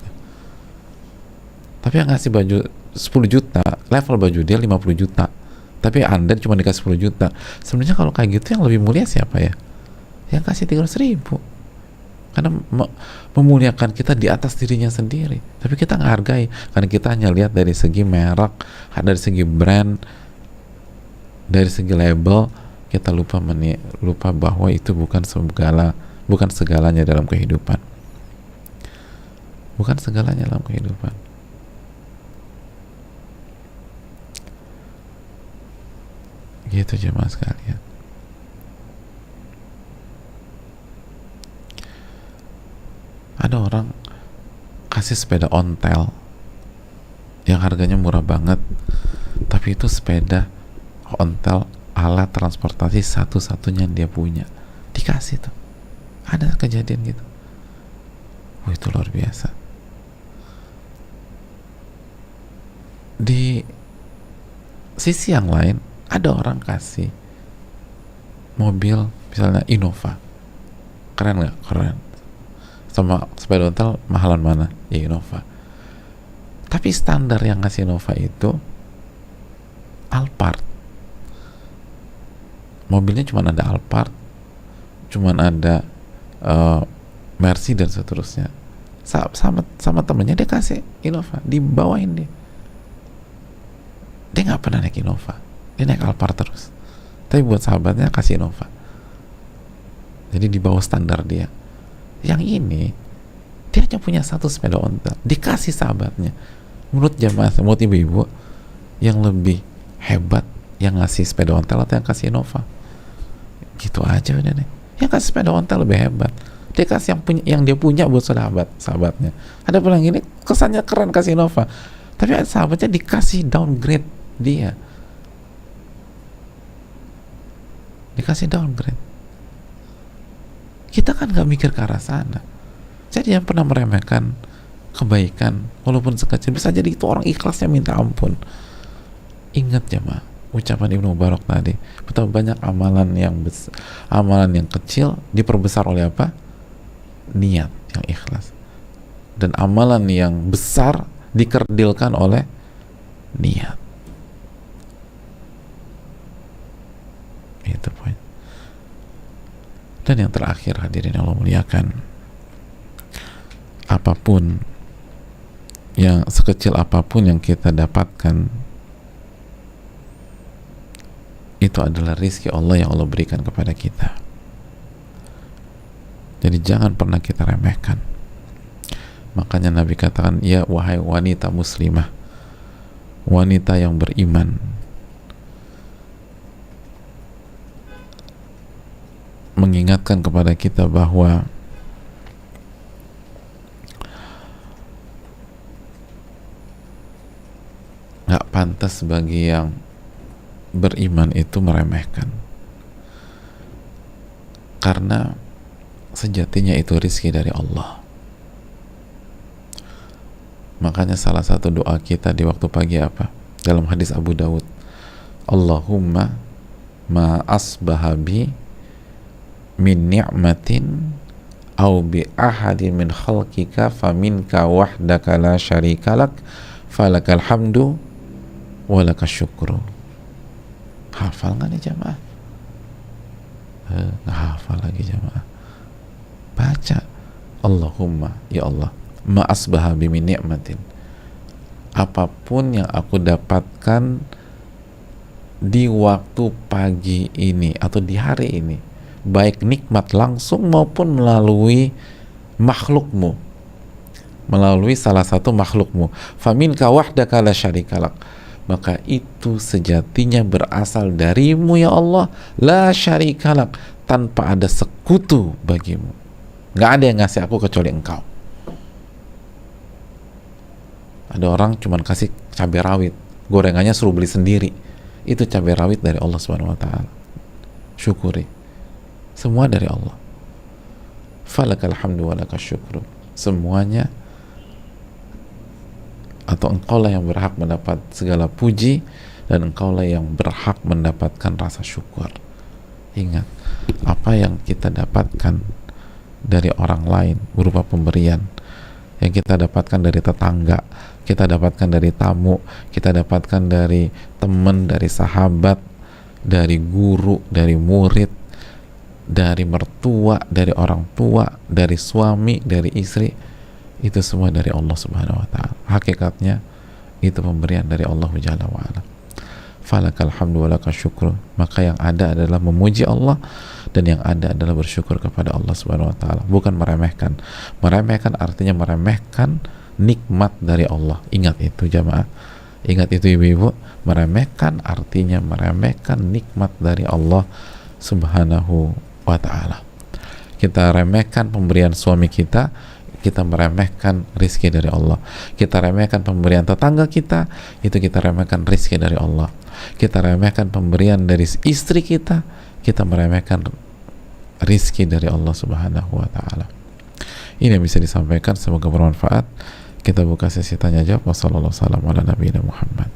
Tapi yang ngasih baju 10 juta level baju dia 50 juta, tapi Anda cuma dikasih 10 juta. Sebenarnya kalau kayak gitu yang lebih mulia siapa ya? Yang kasih 300.000. Karena memuliakan kita di atas dirinya sendiri, tapi kita nggak hargai karena kita hanya lihat dari segi merek, dari segi brand, dari segi label. Kita lupa bahwa itu bukan segalanya dalam kehidupan. Bukan segalanya dalam kehidupan. Gitu jemaah sekalian. Ada orang kasih sepeda ontel yang harganya murah banget, tapi itu sepeda ontel alat transportasi satu-satunya yang dia punya, dikasih tuh. Ada kejadian gitu. Itu luar biasa. Di sisi yang lain ada orang kasih mobil misalnya Innova, keren nggak? Keren. Sama sepeda ontel mahalan mana? Ya Innova. Tapi standar yang ngasih Innova itu Alphard. Mobilnya cuma ada Alphard, cuma ada Mercy dan seterusnya. Sama temennya dia kasih Innova, dibawain dia. Dia nggak pernah naik Innova, dia naik Alphard terus. Tapi buat sahabatnya kasih Innova. Jadi di bawah standar dia. Yang ini Dia hanya punya satu sepeda ontel, dikasih sahabatnya. Menurut jamaah, menurut ibu-ibu, yang lebih hebat yang ngasih sepeda ontel atau yang kasih Innova? Gitu aja udah deh. Yang kasih sepeda ontel lebih hebat. Dia kasih yang dia punya buat sahabatnya. Ada pun yang ini kesannya keren kasih Innova, tapi sahabatnya dikasih downgrade dia. Dikasih downgrade. Kita kan nggak mikir ke arah sana. Jadi yang pernah meremehkan kebaikan walaupun sekecil, bisa jadi itu orang ikhlasnya minta ampun. Ingat jemaah ucapan Ibnu Mubarak tadi, betapa banyak amalan yang kecil diperbesar oleh apa? Niat yang ikhlas. Dan amalan yang besar dikerdilkan oleh niat. Itu poin. Dan yang terakhir, hadirin Allah muliakan, apapun yang sekecil apapun yang kita dapatkan, itu adalah rizki Allah yang Allah berikan kepada kita. Jadi jangan pernah kita remehkan. Makanya Nabi katakan, ya wahai wanita muslimah, wanita yang beriman, mengingatkan kepada kita bahwa nggak pantas bagi yang beriman itu meremehkan, karena sejatinya itu rizki dari Allah. Makanya salah satu doa kita di waktu pagi apa? Dalam hadis Abu Dawud, Allahumma ma asbahabi min ni'matin au bi ahadin min khalqika faminka wahdaka la syarikalak falakal hamdu walakal syukru. Hafal nggak nih jamaah? Nggak hafal lagi jamaah. Baca, Allahumma, ya Allah, ma asbaha bimin ni'matin, apapun yang aku dapatkan di waktu pagi ini atau di hari ini, baik nikmat langsung maupun melalui makhlukmu, melalui salah satu makhlukmu, faminka wahdaka la syarikalak, maka itu sejatinya berasal darimu ya Allah, la syarikalak, tanpa ada sekutu bagimu. Nggak ada yang ngasih aku kecuali engkau. Ada orang cuman kasih cabai rawit, gorengannya suruh beli sendiri, itu cabai rawit dari Allah Subhanahu wa ta'ala. Syukuri, semua dari Allah. Falakal hamdu walakal syukru, semuanya, atau engkaulah yang berhak mendapat segala puji dan engkaulah yang berhak mendapatkan rasa syukur. Ingat, apa yang kita dapatkan dari orang lain berupa pemberian, yang kita dapatkan dari tetangga, kita dapatkan dari tamu, kita dapatkan dari teman, dari sahabat, dari guru, dari murid, dari mertua, dari orang tua, dari suami, dari istri, itu semua dari Allah Subhanahu wa ta'ala. Hakikatnya itu pemberian dari Allah Jalla wa ala. Falakal hamdu walakal syukru, maka yang ada adalah memuji Allah dan yang ada adalah bersyukur kepada Allah Subhanahu wa ta'ala, bukan meremehkan. Meremehkan artinya meremehkan nikmat dari Allah. Ingat itu jamaah, ingat itu ibu-ibu, meremehkan artinya meremehkan nikmat dari Allah Subhanahu wa ta'ala. Kita remehkan pemberian suami kita, kita meremehkan rizki dari Allah. Kita remehkan pemberian tetangga kita, itu kita remehkan rizki dari Allah. Kita remehkan pemberian dari istri kita, kita meremehkan rizki dari Allah Subhanahu wa ta'ala. Ini yang bisa disampaikan, semoga bermanfaat. Kita buka sesi tanya jawab. Wassalamualaikum warahmatullahi wabarakatuh.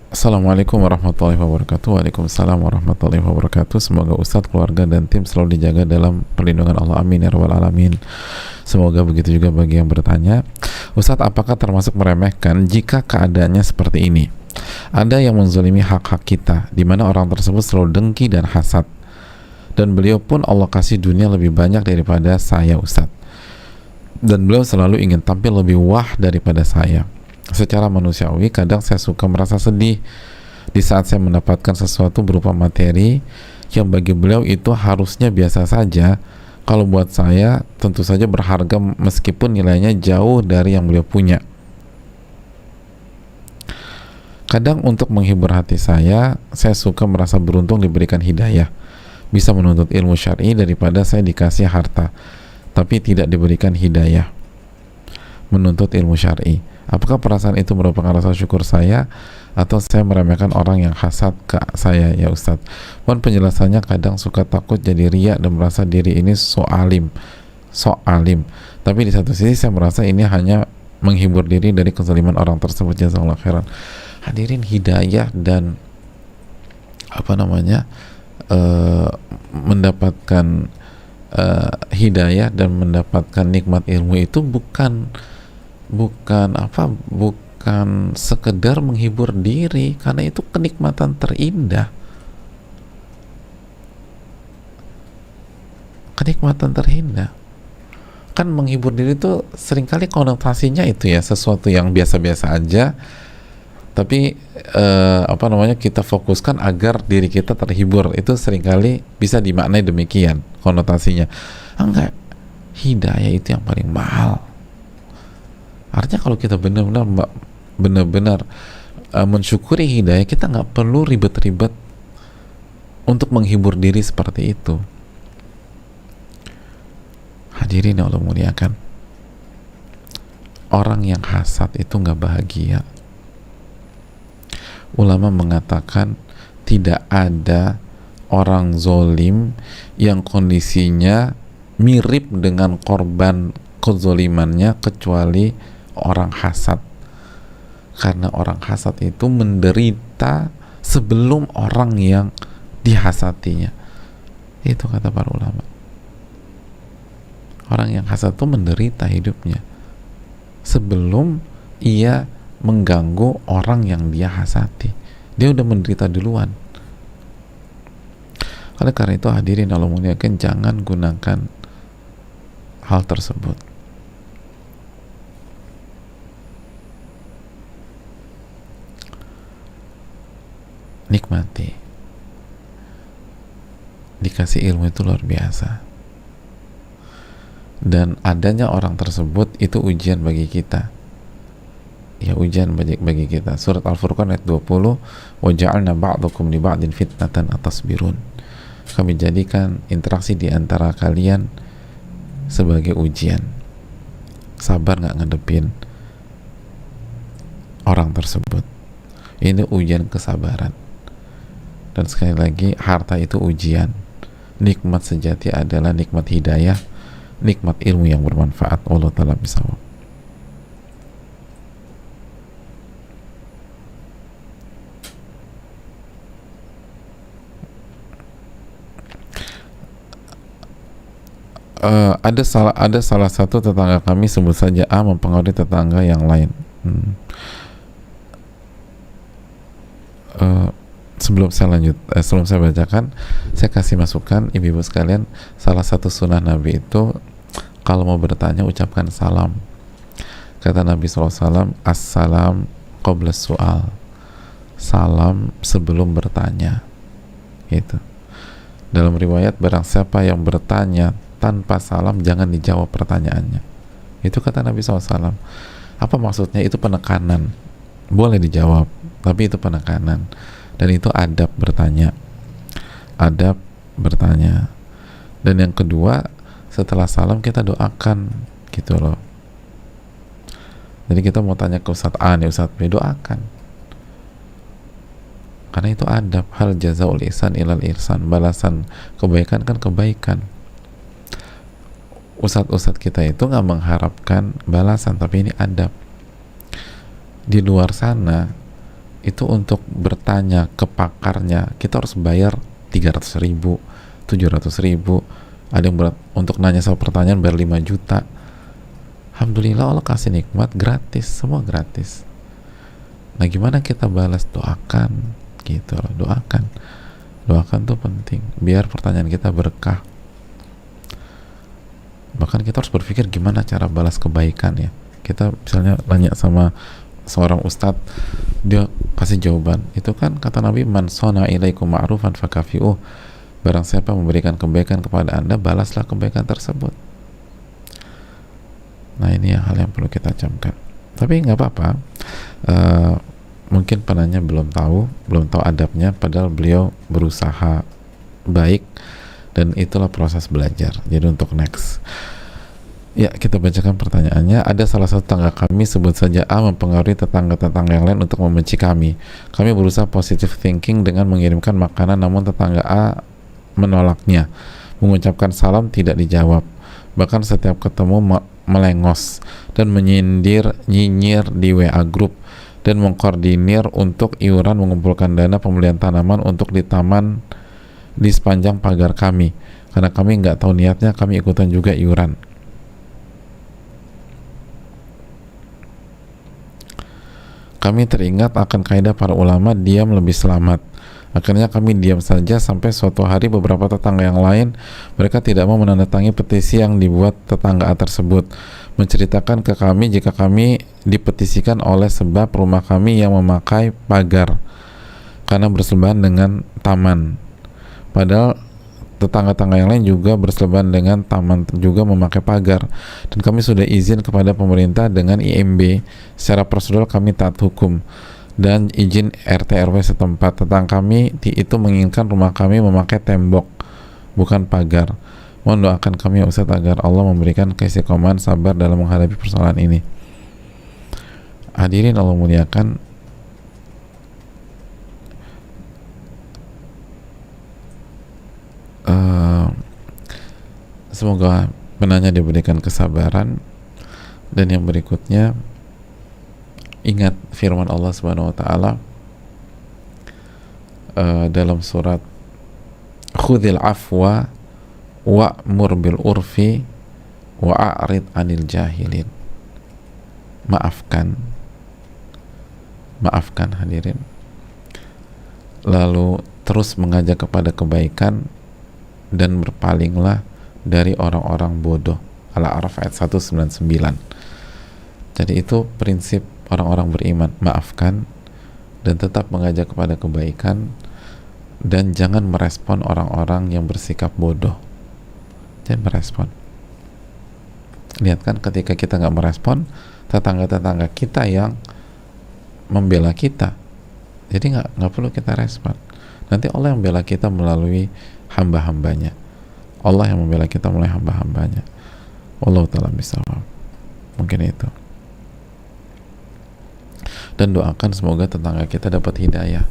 Assalamualaikum warahmatullahi wabarakatuh. Waalaikumsalam warahmatullahi wabarakatuh. Semoga Ustadz, keluarga dan tim selalu dijaga dalam perlindungan Allah, amin ya rabbal alamin. Semoga begitu juga bagi yang bertanya. Ustadz, apakah termasuk meremehkan jika keadaannya seperti ini? Ada yang menzalimi hak-hak kita, di mana orang tersebut selalu dengki dan hasad. Dan beliau pun Allah kasih dunia lebih banyak daripada saya, Ustadz. Dan beliau selalu ingin tampil lebih wah daripada saya. Secara manusiawi, kadang saya suka merasa sedih di saat saya mendapatkan sesuatu berupa materi yang bagi beliau itu harusnya biasa saja. Kalau buat saya, tentu saja berharga meskipun nilainya jauh dari yang beliau punya. Kadang untuk menghibur hati saya suka merasa beruntung diberikan hidayah, bisa menuntut ilmu syar'i daripada saya dikasih harta, tapi tidak diberikan hidayah menuntut ilmu syar'i. Apakah perasaan itu merupakan rasa syukur saya, atau saya meremehkan orang yang hasad ke saya, ya Ustadz? Mohon penjelasannya. Kadang suka takut jadi riya dan merasa diri ini so alim, tapi di satu sisi saya merasa ini hanya menghibur diri dari kezaliman orang tersebut. Jazakallahu khairan. Hadirin, hidayah dan mendapatkan hidayah dan mendapatkan nikmat ilmu itu bukan sekedar menghibur diri, karena itu kenikmatan terindah. Kan menghibur diri itu seringkali konotasinya itu ya sesuatu yang biasa-biasa aja, tapi kita fokuskan agar diri kita terhibur. Itu seringkali bisa dimaknai demikian konotasinya. Enggak, hidayah itu yang paling mahal. Artinya kalau kita benar-benar mensyukuri hidayah, kita nggak perlu ribet-ribet untuk menghibur diri seperti itu. Hadirin yang Allah muliakan, orang yang hasad itu nggak bahagia. Ulama mengatakan tidak ada orang zolim yang kondisinya mirip dengan korban kezolimannya kecuali orang hasad, karena orang hasad itu menderita sebelum orang yang dihasatinya. Itu kata para ulama. Orang yang hasad itu menderita hidupnya sebelum ia mengganggu orang yang dia hasati. Dia udah menderita duluan. Oleh karena itu, hadirin Allah muliakan, jangan gunakan hal tersebut. Nikmati. Dikasih ilmu itu luar biasa. Dan adanya orang tersebut itu ujian bagi kita. Ya, ujian bagi kita. Surat Al-Furqan ayat 20, wa ja'alna ba'dakum li ba'din fitnatan atasbirun. Kami jadikan interaksi di antara kalian sebagai ujian. Sabar nggak ngadepin orang tersebut. Ini ujian kesabaran. Dan sekali lagi, harta itu ujian. Nikmat sejati adalah nikmat hidayah, nikmat ilmu yang bermanfaat. Allah Ta'ala bisawab. Ada salah satu tetangga kami, sebut saja A, mempengaruhi tetangga yang lain. Sebelum saya bacakan, saya kasih masukan ibu-ibu sekalian. Salah satu sunnah Nabi itu kalau mau bertanya ucapkan salam. Kata Nabi SAW, assalam qabla su'al, salam sebelum bertanya. Gitu. Dalam riwayat, barang siapa yang bertanya tanpa salam, jangan dijawab pertanyaannya. Itu kata Nabi SAW. Apa maksudnya? Itu penekanan. Boleh dijawab, tapi itu penekanan. Dan itu adab bertanya. Dan yang kedua, setelah salam kita doakan, gitu loh. Jadi kita mau tanya ke Ustadz A nih, Ustadz B, doakan. Karena itu adab. Hal jazaul ihsan ilal ihsan, balasan kebaikan kan kebaikan. Ustadz kita itu nggak mengharapkan balasan, tapi ini adab. Di luar sana itu untuk bertanya ke pakarnya kita harus bayar 300.000, 700.000. Ada yang untuk nanya soal pertanyaan bayar 5 juta. Alhamdulillah Allah kasih nikmat gratis, semua gratis. Nah, gimana kita balas? Doakan gitu loh, doakan tuh penting biar pertanyaan kita berkah. Bahkan kita harus berpikir gimana cara balas kebaikan ya. Kita misalnya nanya sama seorang ustadz, dia kasih jawaban, itu kan kata Nabi, man sona ilaikum ma'rufan fakafi'uh, barang siapa memberikan kebaikan kepada anda, balaslah kebaikan tersebut. Nah, ini hal yang perlu kita camkan. Tapi nggak apa-apa, mungkin penanya belum tahu adabnya, padahal beliau berusaha baik, dan itulah proses belajar. Jadi untuk next, ya kita bacakan pertanyaannya. Ada salah satu tetangga kami, sebut saja A, mempengaruhi tetangga-tetangga yang lain untuk membenci kami. Kami berusaha positive thinking dengan mengirimkan makanan, namun tetangga A menolaknya. Mengucapkan salam tidak dijawab. Bahkan setiap ketemu melengos dan nyinyir di WA group, dan mengkoordinir untuk iuran mengumpulkan dana pembelian tanaman untuk di taman di sepanjang pagar kami. Karena kami nggak tahu niatnya, kami ikutan juga iuran. Kami teringat akan kaidah para ulama, diam lebih selamat. Akhirnya kami diam saja sampai suatu hari beberapa tetangga yang lain, mereka tidak mau menandatangani petisi yang dibuat tetangga A tersebut, menceritakan ke kami jika kami dipetisikan oleh sebab rumah kami yang memakai pagar karena bersebelahan dengan taman. Padahal tetangga-tetangga yang lain juga bersebelahan dengan taman, juga memakai pagar, dan kami sudah izin kepada pemerintah dengan IMB. Secara prosedural kami taat hukum dan izin RT RW setempat. Tetangga kami itu menginginkan rumah kami memakai tembok, bukan pagar. Mohon doakan kami ya Ustadz agar Allah memberikan keistiqomahan sabar dalam menghadapi persoalan ini. Hadirin Allah muliakan, semoga penanya diberikan kesabaran. Dan yang berikutnya, ingat firman Allah Subhanahu wa taala dalam surat Khudhil afwa wa'mur bil urfi wa'arid anil jahilin. Maafkan hadirin, lalu terus mengajak kepada kebaikan dan berpalinglah dari orang-orang bodoh. Al-A'raf ayat 199. Jadi itu prinsip orang-orang beriman, maafkan dan tetap mengajak kepada kebaikan, dan jangan merespon orang-orang yang bersikap bodoh. Jangan merespon. Lihat kan, ketika kita nggak merespon, tetangga-tetangga kita yang membela kita. Jadi nggak perlu kita respon. Nanti Allah yang membela kita melalui hamba-hambanya. Allah yang membela kita melalui hamba-hambanya. Allah ta'ala bisawab. Mungkin itu. Dan doakan semoga tetangga kita dapat hidayah.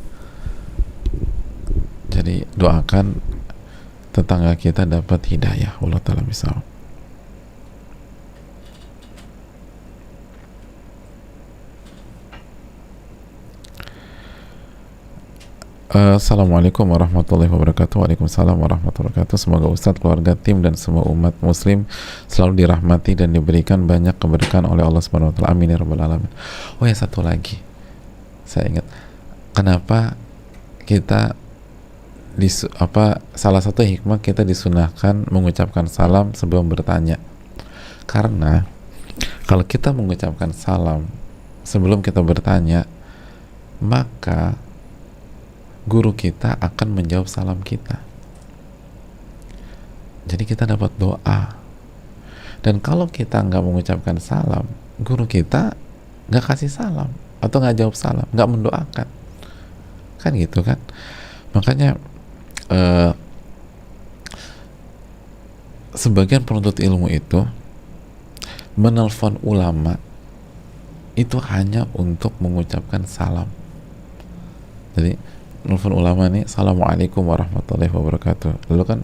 Jadi doakan tetangga kita dapat hidayah. Allah ta'ala bisawab. Assalamualaikum warahmatullahi wabarakatuh. Waalaikumsalam warahmatullahi wabarakatuh. Semoga Ustadz, keluarga, tim, dan semua umat muslim selalu dirahmati dan diberikan banyak keberkahan oleh Allah Subhanahu wa taala. Amin ya rabbal alamin. Oh ya, satu lagi saya ingat, kenapa kita salah satu hikmah kita disunahkan mengucapkan salam sebelum bertanya. Karena kalau kita mengucapkan salam sebelum kita bertanya, maka guru kita akan menjawab salam kita. Jadi kita dapat doa. Dan kalau kita nggak mengucapkan salam, guru kita nggak kasih salam atau nggak jawab salam, nggak mendoakan, kan gitu kan. Makanya sebagian penuntut ilmu itu menelpon ulama itu hanya untuk mengucapkan salam. Jadi nelfon ulama nih, assalamualaikum warahmatullahi wabarakatuh. Lalu kan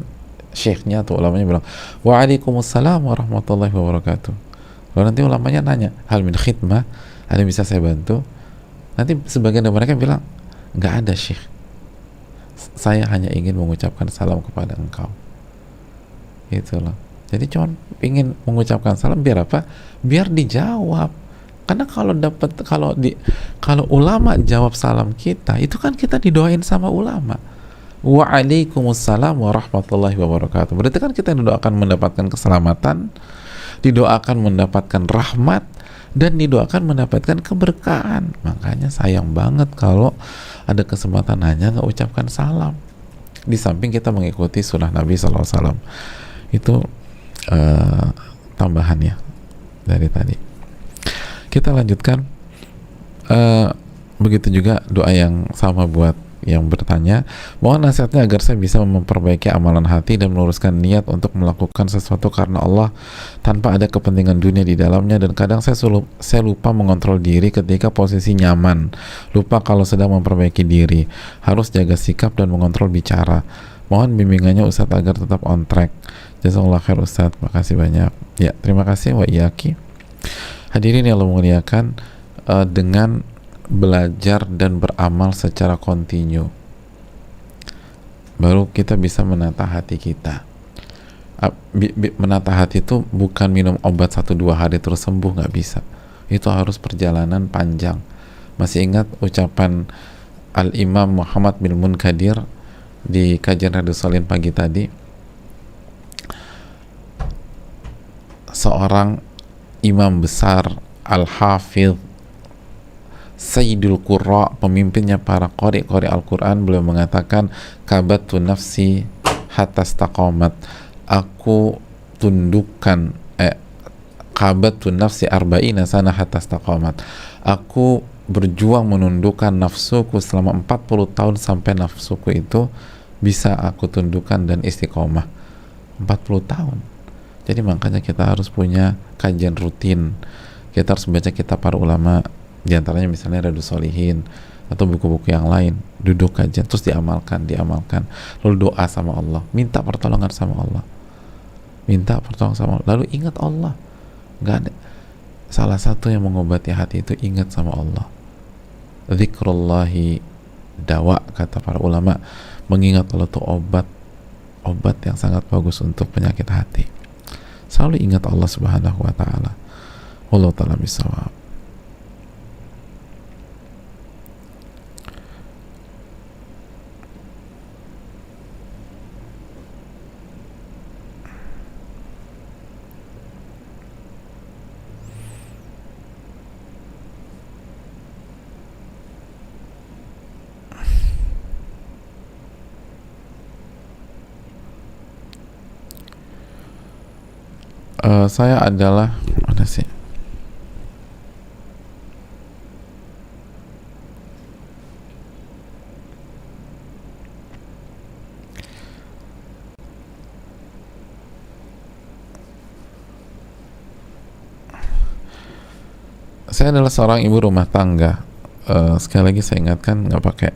syekhnya atau ulamanya bilang waalaikumsalam warahmatullahi wabarakatuh. Lalu nanti ulamanya nanya, hal min khidmah, ada yang bisa saya bantu? Nanti sebagian dari mereka bilang, nggak ada syekh, saya hanya ingin mengucapkan salam kepada engkau. Gitu loh. Jadi cuma ingin mengucapkan salam biar apa? Biar dijawab. Karena kalau ulama jawab salam kita, itu kan kita didoain sama ulama. Waalaikumsalam warahmatullahi wabarakatuh. Berarti kan kita didoakan mendapatkan keselamatan, didoakan mendapatkan rahmat, dan didoakan mendapatkan keberkahan. Makanya sayang banget kalau ada kesempatan hanya nggak ucapkan salam. Di samping kita mengikuti sunnah Nabi SAW. Itu tambahannya dari tadi. Kita lanjutkan. Begitu juga doa yang sama buat yang bertanya, mohon nasihatnya agar saya bisa memperbaiki amalan hati dan meluruskan niat untuk melakukan sesuatu karena Allah tanpa ada kepentingan dunia di dalamnya, dan kadang saya lupa mengontrol diri ketika posisi nyaman, lupa kalau sedang memperbaiki diri, harus jaga sikap dan mengontrol bicara. Mohon bimbingannya Ustadz agar tetap on track. Jazakallah khair Ustadz, makasih banyak. Ya, terima kasih wa iyaki. Hadirin yang Allah muliakan, dengan belajar dan beramal secara kontinu baru kita bisa menata hati kita. Menata hati itu bukan minum obat 1-2 hari terus sembuh, nggak bisa. Itu harus perjalanan panjang. Masih ingat ucapan Al-Imam Muhammad bin Munkadir di kajian Riyadhus Shalihin pagi tadi? Seorang imam besar, Al-Hafidh, Sayyidul Qurra, pemimpinnya para qari Al-Quran, beliau mengatakan, kabatu nafsi hatta istaqamat, aku tundukkan kabatu nafsi arba'ina sana hatta istaqamat, aku berjuang menundukkan nafsuku selama 40 tahun sampai nafsuku itu bisa aku tundukkan dan istiqomah. 40 tahun. Jadi makanya kita harus punya kajian rutin, kita harus baca kitab para ulama, di antaranya misalnya Riyadhus Shalihin atau buku-buku yang lain, duduk kajian terus diamalkan, lalu doa sama Allah, minta pertolongan sama Allah, lalu ingat Allah. Nggak ada, salah satu yang mengobati hati itu ingat sama Allah. Dzikrullahi dawa, kata para ulama. Mengingat Allah itu obat yang sangat bagus untuk penyakit hati. Selalu ingat Allah Subhanahu wa ta'ala. Wallahu ta'ala bishawab. Saya adalah mana sih? Saya adalah seorang ibu rumah tangga. Sekali lagi saya ingatkan, nggak pakai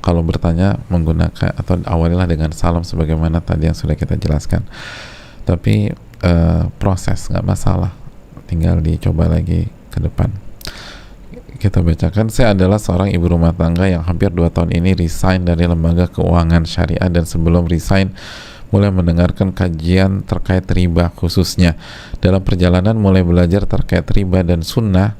kalau bertanya menggunakan atau awalilah dengan salam sebagaimana tadi yang sudah kita jelaskan. Tapi proses nggak masalah, tinggal dicoba lagi ke depan. Kita bacakan, saya adalah seorang ibu rumah tangga yang hampir 2 tahun ini resign dari lembaga keuangan syariah, dan sebelum resign mulai mendengarkan kajian terkait riba khususnya. Dalam perjalanan mulai belajar terkait riba dan sunnah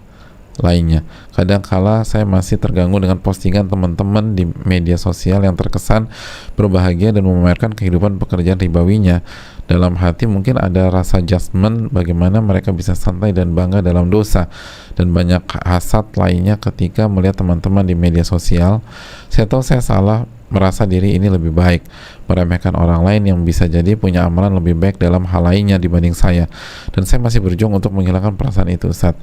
lainnya. Kadangkala saya masih terganggu dengan postingan teman-teman di media sosial yang terkesan berbahagia dan memamerkan kehidupan pekerjaan ribawinya. Dalam hati mungkin ada rasa judgment bagaimana mereka bisa santai dan bangga dalam dosa, dan banyak hasad lainnya ketika melihat teman-teman di media sosial. Saya tahu saya salah merasa diri ini lebih baik, meremehkan orang lain yang bisa jadi punya amalan lebih baik dalam hal lainnya dibanding saya, dan saya masih berjuang untuk menghilangkan perasaan itu. Ustaz,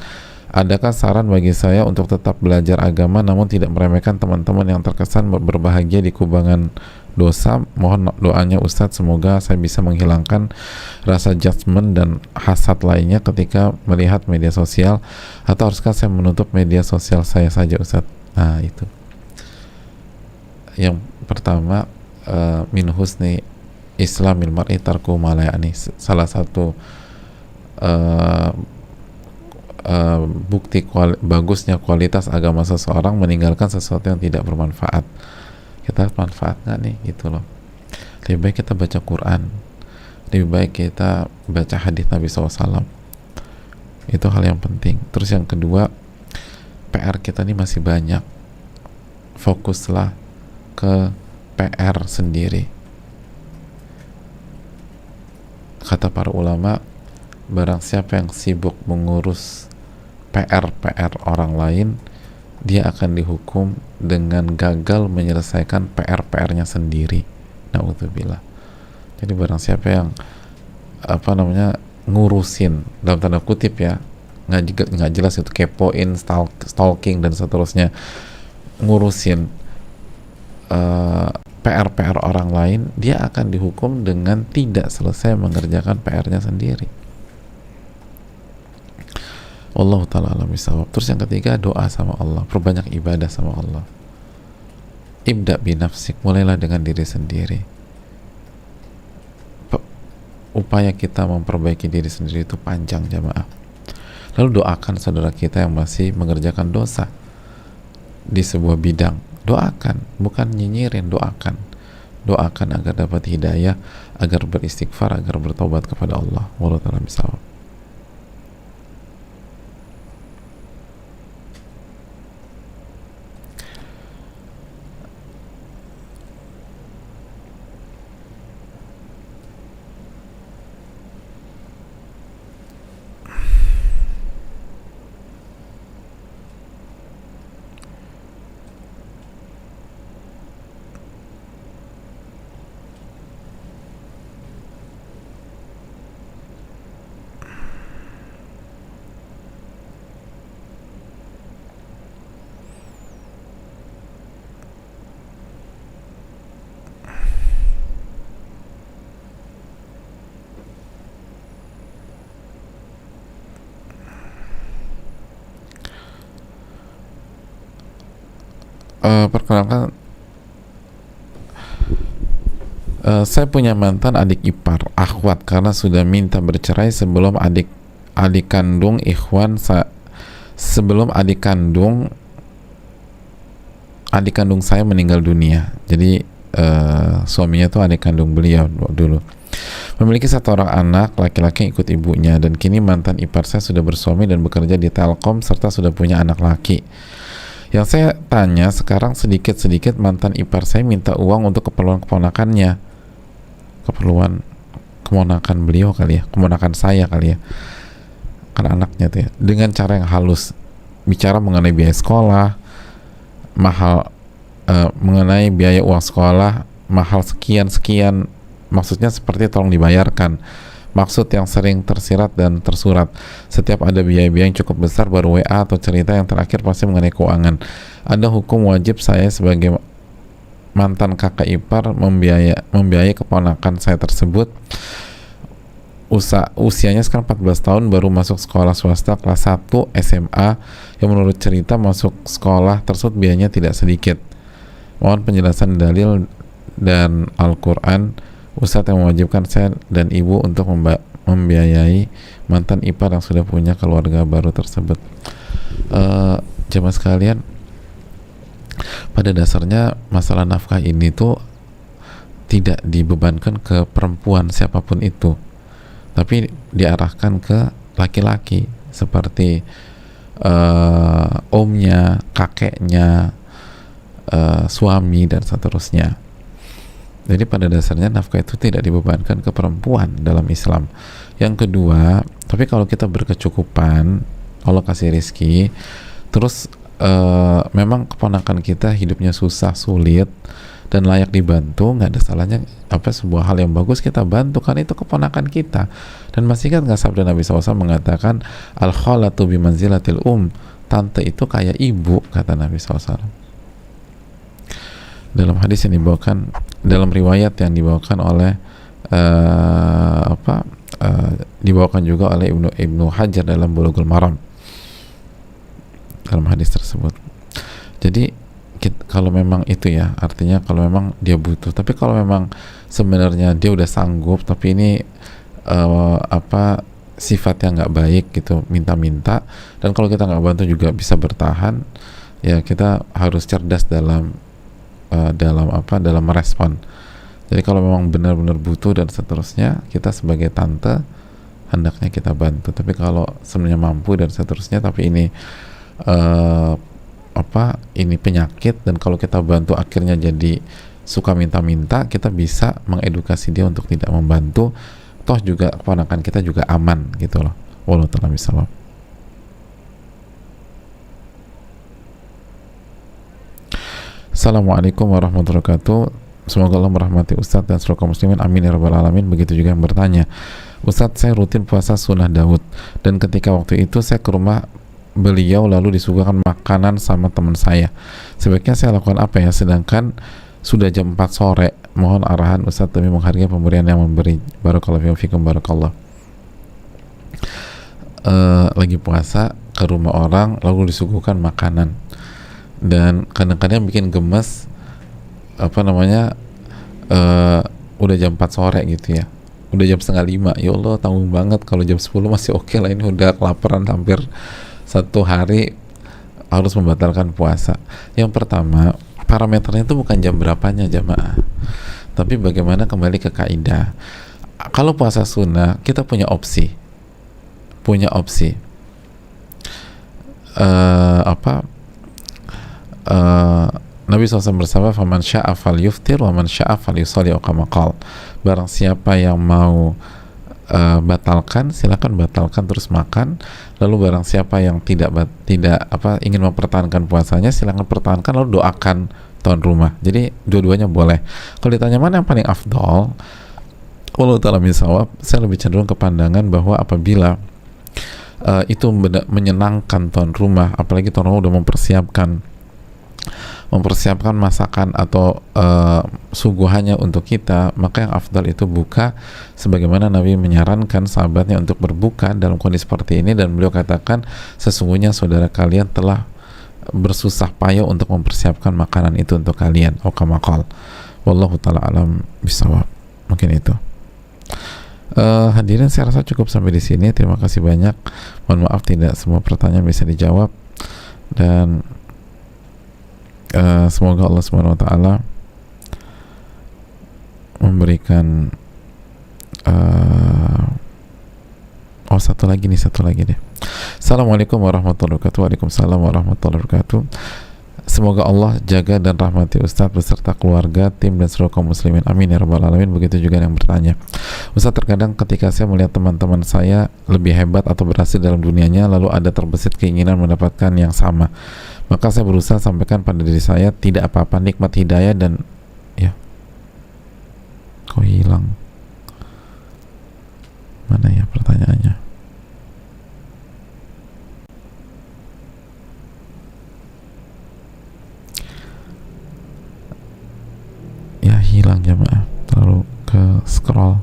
adakah saran bagi saya untuk tetap belajar agama namun tidak meremehkan teman-teman yang terkesan berbahagia di kubangan dosa? Mohon doanya Ustadz, semoga saya bisa menghilangkan rasa judgment dan hasad lainnya ketika melihat media sosial, atau haruskah saya menutup media sosial saya saja Ustadz? Nah, itu yang pertama, min husni islamil mar'i tarku ma la ya'ni. Salah satu bukti bagusnya kualitas agama seseorang meninggalkan sesuatu yang tidak bermanfaat. Kita manfaat nggak nih, gitu loh. Lebih baik kita baca Quran, lebih baik kita baca hadis Nabi SAW, Itu hal yang penting. Terus yang kedua, PR kita ini masih banyak. Fokuslah ke PR sendiri. Kata para ulama, barang siapa yang sibuk mengurus PR orang lain, dia akan dihukum dengan gagal menyelesaikan PR-nya sendiri. Na'udzubillah. Jadi barang siapa yang ngurusin, dalam tanda kutip ya, nggak jelas itu, kepoin, stalking dan seterusnya, ngurusin PR orang lain, dia akan dihukum dengan tidak selesai mengerjakan PR-nya sendiri. Allah ta'ala alam bisawab. Terus yang ketiga, doa sama Allah, perbanyak ibadah sama Allah. Ibda binafsik, mulailah dengan diri sendiri. Upaya kita memperbaiki diri sendiri itu panjang, jamaah. Lalu doakan saudara kita yang masih mengerjakan dosa di sebuah bidang. Doakan, bukan nyinyirin, doakan agar dapat hidayah, agar beristighfar, agar bertobat kepada Allah. Wallahu ta'ala bisawab. Perkenalkan, saya punya mantan adik ipar, akhwat, karena sudah minta bercerai sebelum adik kandung adik kandung saya meninggal dunia. Jadi suaminya tuh adik kandung beliau dulu. Memiliki 1 orang anak laki-laki yang ikut ibunya, dan kini mantan ipar saya sudah bersuami dan bekerja di Telkom serta sudah punya anak laki. Yang saya tanya sekarang, sedikit-sedikit mantan ipar saya minta uang untuk keperluan keponakannya, keperluan keponakan beliau kali ya, keponakan saya kali ya, kan anaknya tuh ya, dengan cara yang halus, bicara mengenai biaya sekolah mahal, mengenai biaya uang sekolah mahal sekian, maksudnya seperti tolong dibayarkan. Maksud yang sering tersirat dan tersurat. Setiap ada biaya-biaya yang cukup besar baru WA atau cerita, yang terakhir pasti mengenai keuangan. Ada hukum wajib saya sebagai mantan kakak ipar membiayai keponakan saya tersebut. Usianya sekarang 14 tahun, baru masuk sekolah swasta kelas 1 SMA, yang menurut cerita masuk sekolah tersebut biayanya tidak sedikit. Mohon penjelasan dalil dan Al-Quran Ustadz yang mewajibkan saya dan ibu untuk membiayai mantan ipar yang sudah punya keluarga baru tersebut. Jemaah sekalian, pada dasarnya masalah nafkah ini tuh tidak dibebankan ke perempuan siapapun itu, tapi diarahkan ke laki-laki seperti omnya, kakeknya, suami dan seterusnya. Jadi pada dasarnya nafkah itu tidak dibebankan ke perempuan dalam Islam. Yang kedua, tapi kalau kita berkecukupan, Allah kasih rizki, terus memang keponakan kita hidupnya susah, sulit, dan layak dibantu, nggak ada salahnya sebuah hal yang bagus kita bantu, karena itu keponakan kita. Dan masih ingat nggak sabda Nabi SAW mengatakan, al-khalatu bimanzilatil tante itu kayak ibu, kata Nabi SAW. Dalam hadis yang dibawakan, dalam riwayat yang dibawakan oleh dibawakan juga oleh Ibnu Hajar dalam Bulughul Maram, dalam hadis tersebut. Jadi kalau memang itu ya, artinya kalau memang dia butuh, tapi kalau memang sebenarnya dia udah sanggup, tapi ini sifatnya nggak baik gitu, minta-minta, dan kalau kita nggak bantu juga bisa bertahan, ya kita harus cerdas dalam merespon. Jadi kalau memang benar-benar butuh dan seterusnya, kita sebagai tante hendaknya kita bantu. Tapi kalau sebenarnya mampu dan seterusnya, tapi ini eh, ini penyakit, dan kalau kita bantu akhirnya jadi suka minta-minta, kita bisa mengedukasi dia untuk tidak membantu, toh juga keponakan kita juga aman gitu loh. Wallahu ta'ala bishawab. Assalamualaikum warahmatullahi wabarakatuh. Semoga Allah merahmati Ustadz dan seluruh kaum muslimin, amin ya rabbal alamin. Begitu juga yang bertanya, Ustadz, saya rutin puasa sunnah Daud, dan ketika waktu itu saya ke rumah beliau lalu disuguhkan makanan sama teman saya. Sebaiknya saya lakukan apa ya, sedangkan sudah jam 4 sore? Mohon arahan Ustadz demi menghargai pemberian yang memberi. Barakallahu fikum, barakallah. Lagi puasa ke rumah orang lalu disuguhkan makanan, dan kadang-kadang bikin gemes, udah jam 4 sore gitu ya, udah jam setengah 5, ya Allah tanggung banget. Kalau jam 10 masih oke lah, ini udah kelaparan hampir 1 hari harus membatalkan puasa. Yang pertama, parameternya itu bukan jam berapanya jamaah, tapi bagaimana, kembali ke kaidah. Kalau puasa sunnah kita punya opsi Nabi SAW bersabda, faman sya'a falyuftir wa man sya'a falyusalli au kama qala. Barang siapa yang mau batalkan, silakan batalkan terus makan. Lalu barang siapa yang tidak ingin mempertahankan puasanya, silakan pertahankan lalu doakan tuan rumah. Jadi dua-duanya boleh. Kalau ditanya mana yang paling afdol, wallahu ta'ala bishawab, saya lebih cenderung ke pandangan bahwa apabila itu menyenangkan tuan rumah, apalagi tuan rumah udah mempersiapkan masakan atau suguhannya untuk kita, maka yang afdal itu buka, sebagaimana Nabi menyarankan sahabatnya untuk berbuka dalam kondisi seperti ini, dan beliau katakan, sesungguhnya saudara kalian telah bersusah payah untuk mempersiapkan makanan itu untuk kalian, atau kama qala. Wallahu ta'ala alam bisawab. Mungkin itu. Hadirin, saya rasa cukup sampai di sini. Terima kasih banyak. Mohon maaf tidak semua pertanyaan bisa dijawab, dan semoga Allah Subhanahu wa taala memberikan satu lagi deh. Assalamualaikum warahmatullahi wabarakatuh. Waalaikumsalam warahmatullahi wabarakatuh. Semoga Allah jaga dan rahmati Ustadz beserta keluarga, tim, dan seluruh kaum muslimin, amin ya rabbal alamin. Begitu juga yang bertanya, Ustadz, terkadang ketika saya melihat teman-teman saya lebih hebat atau berhasil dalam dunianya, lalu ada terbesit keinginan mendapatkan yang sama, maka saya berusaha sampaikan pada diri saya, tidak apa-apa, nikmat hidayah. Dan ya, kok hilang, mana ya pertanyaannya? Ya hilang jamaah, terlalu ke scroll.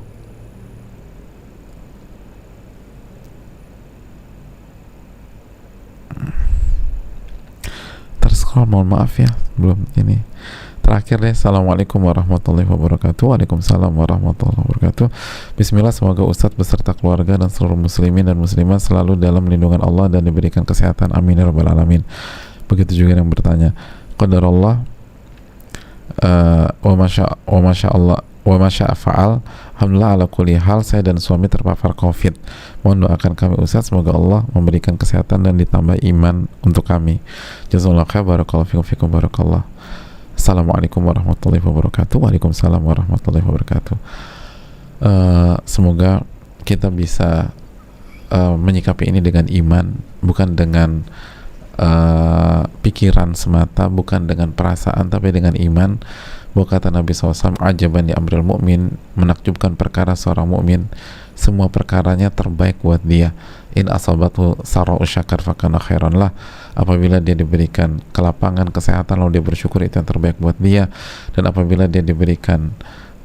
Terscroll, mohon maaf ya, belum ini. Terakhir deh, Assalamualaikum warahmatullahi wabarakatuh. Waalaikumsalam warahmatullahi wabarakatuh. Bismillah, semoga Ustadz beserta keluarga dan seluruh muslimin dan muslimat selalu dalam lindungan Allah dan diberikan kesehatan, amin ya rabbal alamin. Begitu juga yang bertanya, qadarullah wa masya Allah wa masya fa'al. Alhamdulillah ala kulli hal, saya dan suami terpapar COVID. Mohon doakan kami Ustaz, semoga Allah memberikan kesehatan dan ditambah iman untuk kami. Jazakallahu khair, barakallahu fikum, barakallah. Assalamualaikum warahmatullahi wabarakatuh. Waalaikumsalam warahmatullahi wabarakatuh. Semoga kita bisa menyikapi ini dengan iman, bukan dengan pikiran semata, bukan dengan perasaan, tapi dengan iman. Bahwa kata Nabi SAW, ajaban di amril mu'min, menakjubkan perkara seorang mukmin, semua perkaranya terbaik buat dia. In asabathu sara'u syakar fakana khairan lah. Apabila dia diberikan kelapangan, kesehatan, lalu dia bersyukur, itu yang terbaik buat dia. Dan apabila dia diberikan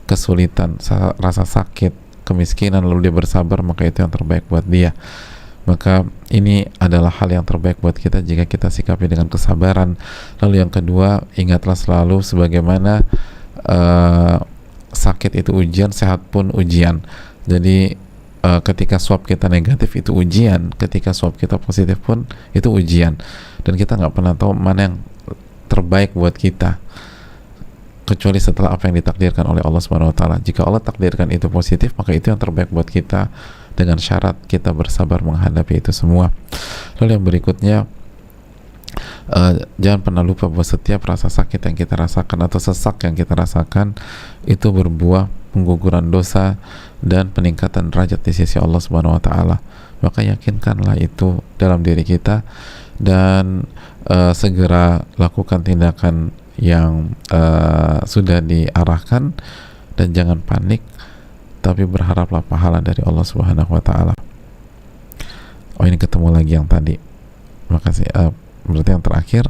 kesulitan, rasa sakit, kemiskinan, lalu dia bersabar, maka itu yang terbaik buat dia. Maka ini adalah hal yang terbaik buat kita jika kita sikapi dengan kesabaran. Lalu yang kedua, ingatlah selalu sebagaimana sakit itu ujian, sehat pun ujian. Jadi ketika swab kita negatif itu ujian, ketika swab kita positif pun itu ujian. Dan kita nggak pernah tahu mana yang terbaik buat kita, kecuali setelah apa yang ditakdirkan oleh Allah Subhanahu wa taala. Jika Allah takdirkan itu positif, maka itu yang terbaik buat kita, dengan syarat kita bersabar menghadapi itu semua. Lalu yang berikutnya, jangan pernah lupa bahwa setiap rasa sakit yang kita rasakan atau sesak yang kita rasakan itu berbuah pengguguran dosa dan peningkatan derajat di sisi Allah Subhanahu wa taala. Maka yakinkanlah itu dalam diri kita dan segera lakukan tindakan yang sudah diarahkan, dan jangan panik, tapi berharaplah pahala dari Allah Subhanahu wa taala. Oh, ini ketemu lagi yang tadi. Makasih. Berarti yang terakhir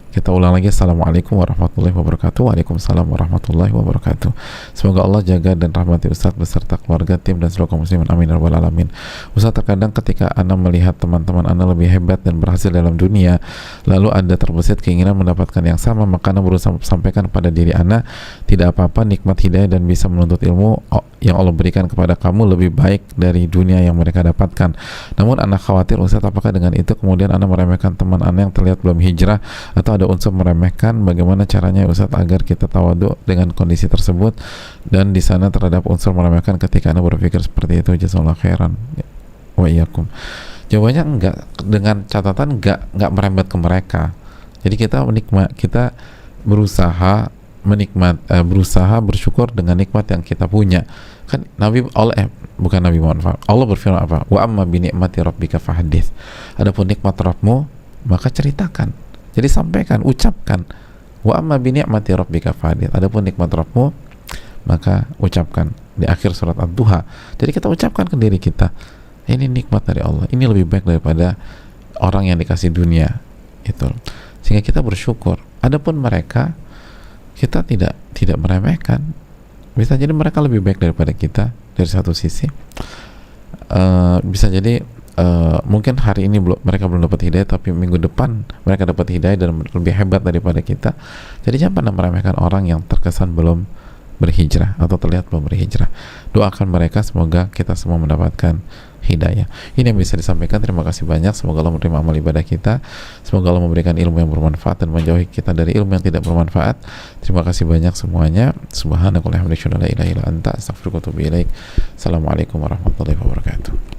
kita ulang lagi. Assalamualaikum warahmatullahi wabarakatuh. Waalaikumsalam warahmatullahi wabarakatuh. Semoga Allah jaga dan rahmati Ustadz beserta keluarga, tim, dan seluruh kaum muslimin. Amin ya rabbal alamin. Ustadz, terkadang ketika Ana melihat teman-teman Ana lebih hebat dan berhasil dalam dunia, lalu ada terbesit keinginan mendapatkan yang sama, maka Ana berusaha sampaikan pada diri Ana, tidak apa-apa, nikmat hidayah dan bisa menuntut ilmu yang Allah berikan kepada kamu lebih baik dari dunia yang mereka dapatkan. Namun Ana khawatir, Ustadz, apakah dengan itu kemudian Ana meremehkan teman Ana yang terlihat belum hijrah, atau ada unsur meremehkan? Bagaimana caranya Ustadz agar kita tawadhu dengan kondisi tersebut dan di sana terhadap unsur meremehkan ketika Anda berpikir seperti itu? Jazakallahu khairan wa iyyakum. Jawabannya enggak, dengan catatan enggak merembet ke mereka. Jadi kita berusaha berusaha bersyukur dengan nikmat yang kita punya. Kan bukan Nabi Muhammad, Allah berfirman apa? Wa amma bi ni'mati rabbika fahaddits. Adapun nikmat Rabbmu maka ceritakan. Jadi sampaikan, ucapkan. Wa amma bi ni'mati rabbika fahaddits. Adapun nikmat Rabbmu maka ucapkan. Di akhir surat Ad-Duha. Jadi kita ucapkan ke diri kita, ini nikmat dari Allah. Ini lebih baik daripada orang yang dikasih dunia. Itu. Sehingga kita bersyukur. Adapun mereka, kita tidak meremehkan. Bisa jadi mereka lebih baik daripada kita dari satu sisi. Bisa jadi mungkin hari ini mereka belum dapat hidayah, tapi minggu depan mereka dapat hidayah dan lebih hebat daripada kita. Jadi jangan pernah meremehkan orang yang terkesan belum berhijrah atau terlihat belum berhijrah. Doakan mereka, semoga kita semua mendapatkan hidayah. Ini yang bisa disampaikan. Terima kasih banyak. Semoga Allah menerima amal ibadah kita. Semoga Allah memberikan ilmu yang bermanfaat dan menjauhi kita dari ilmu yang tidak bermanfaat. Terima kasih banyak semuanya. Subhanakallahumma wa bihamdika, la ilaha illa anta, astaghfiruka wa atubu ilaik. Assalamualaikum warahmatullahi wabarakatuh.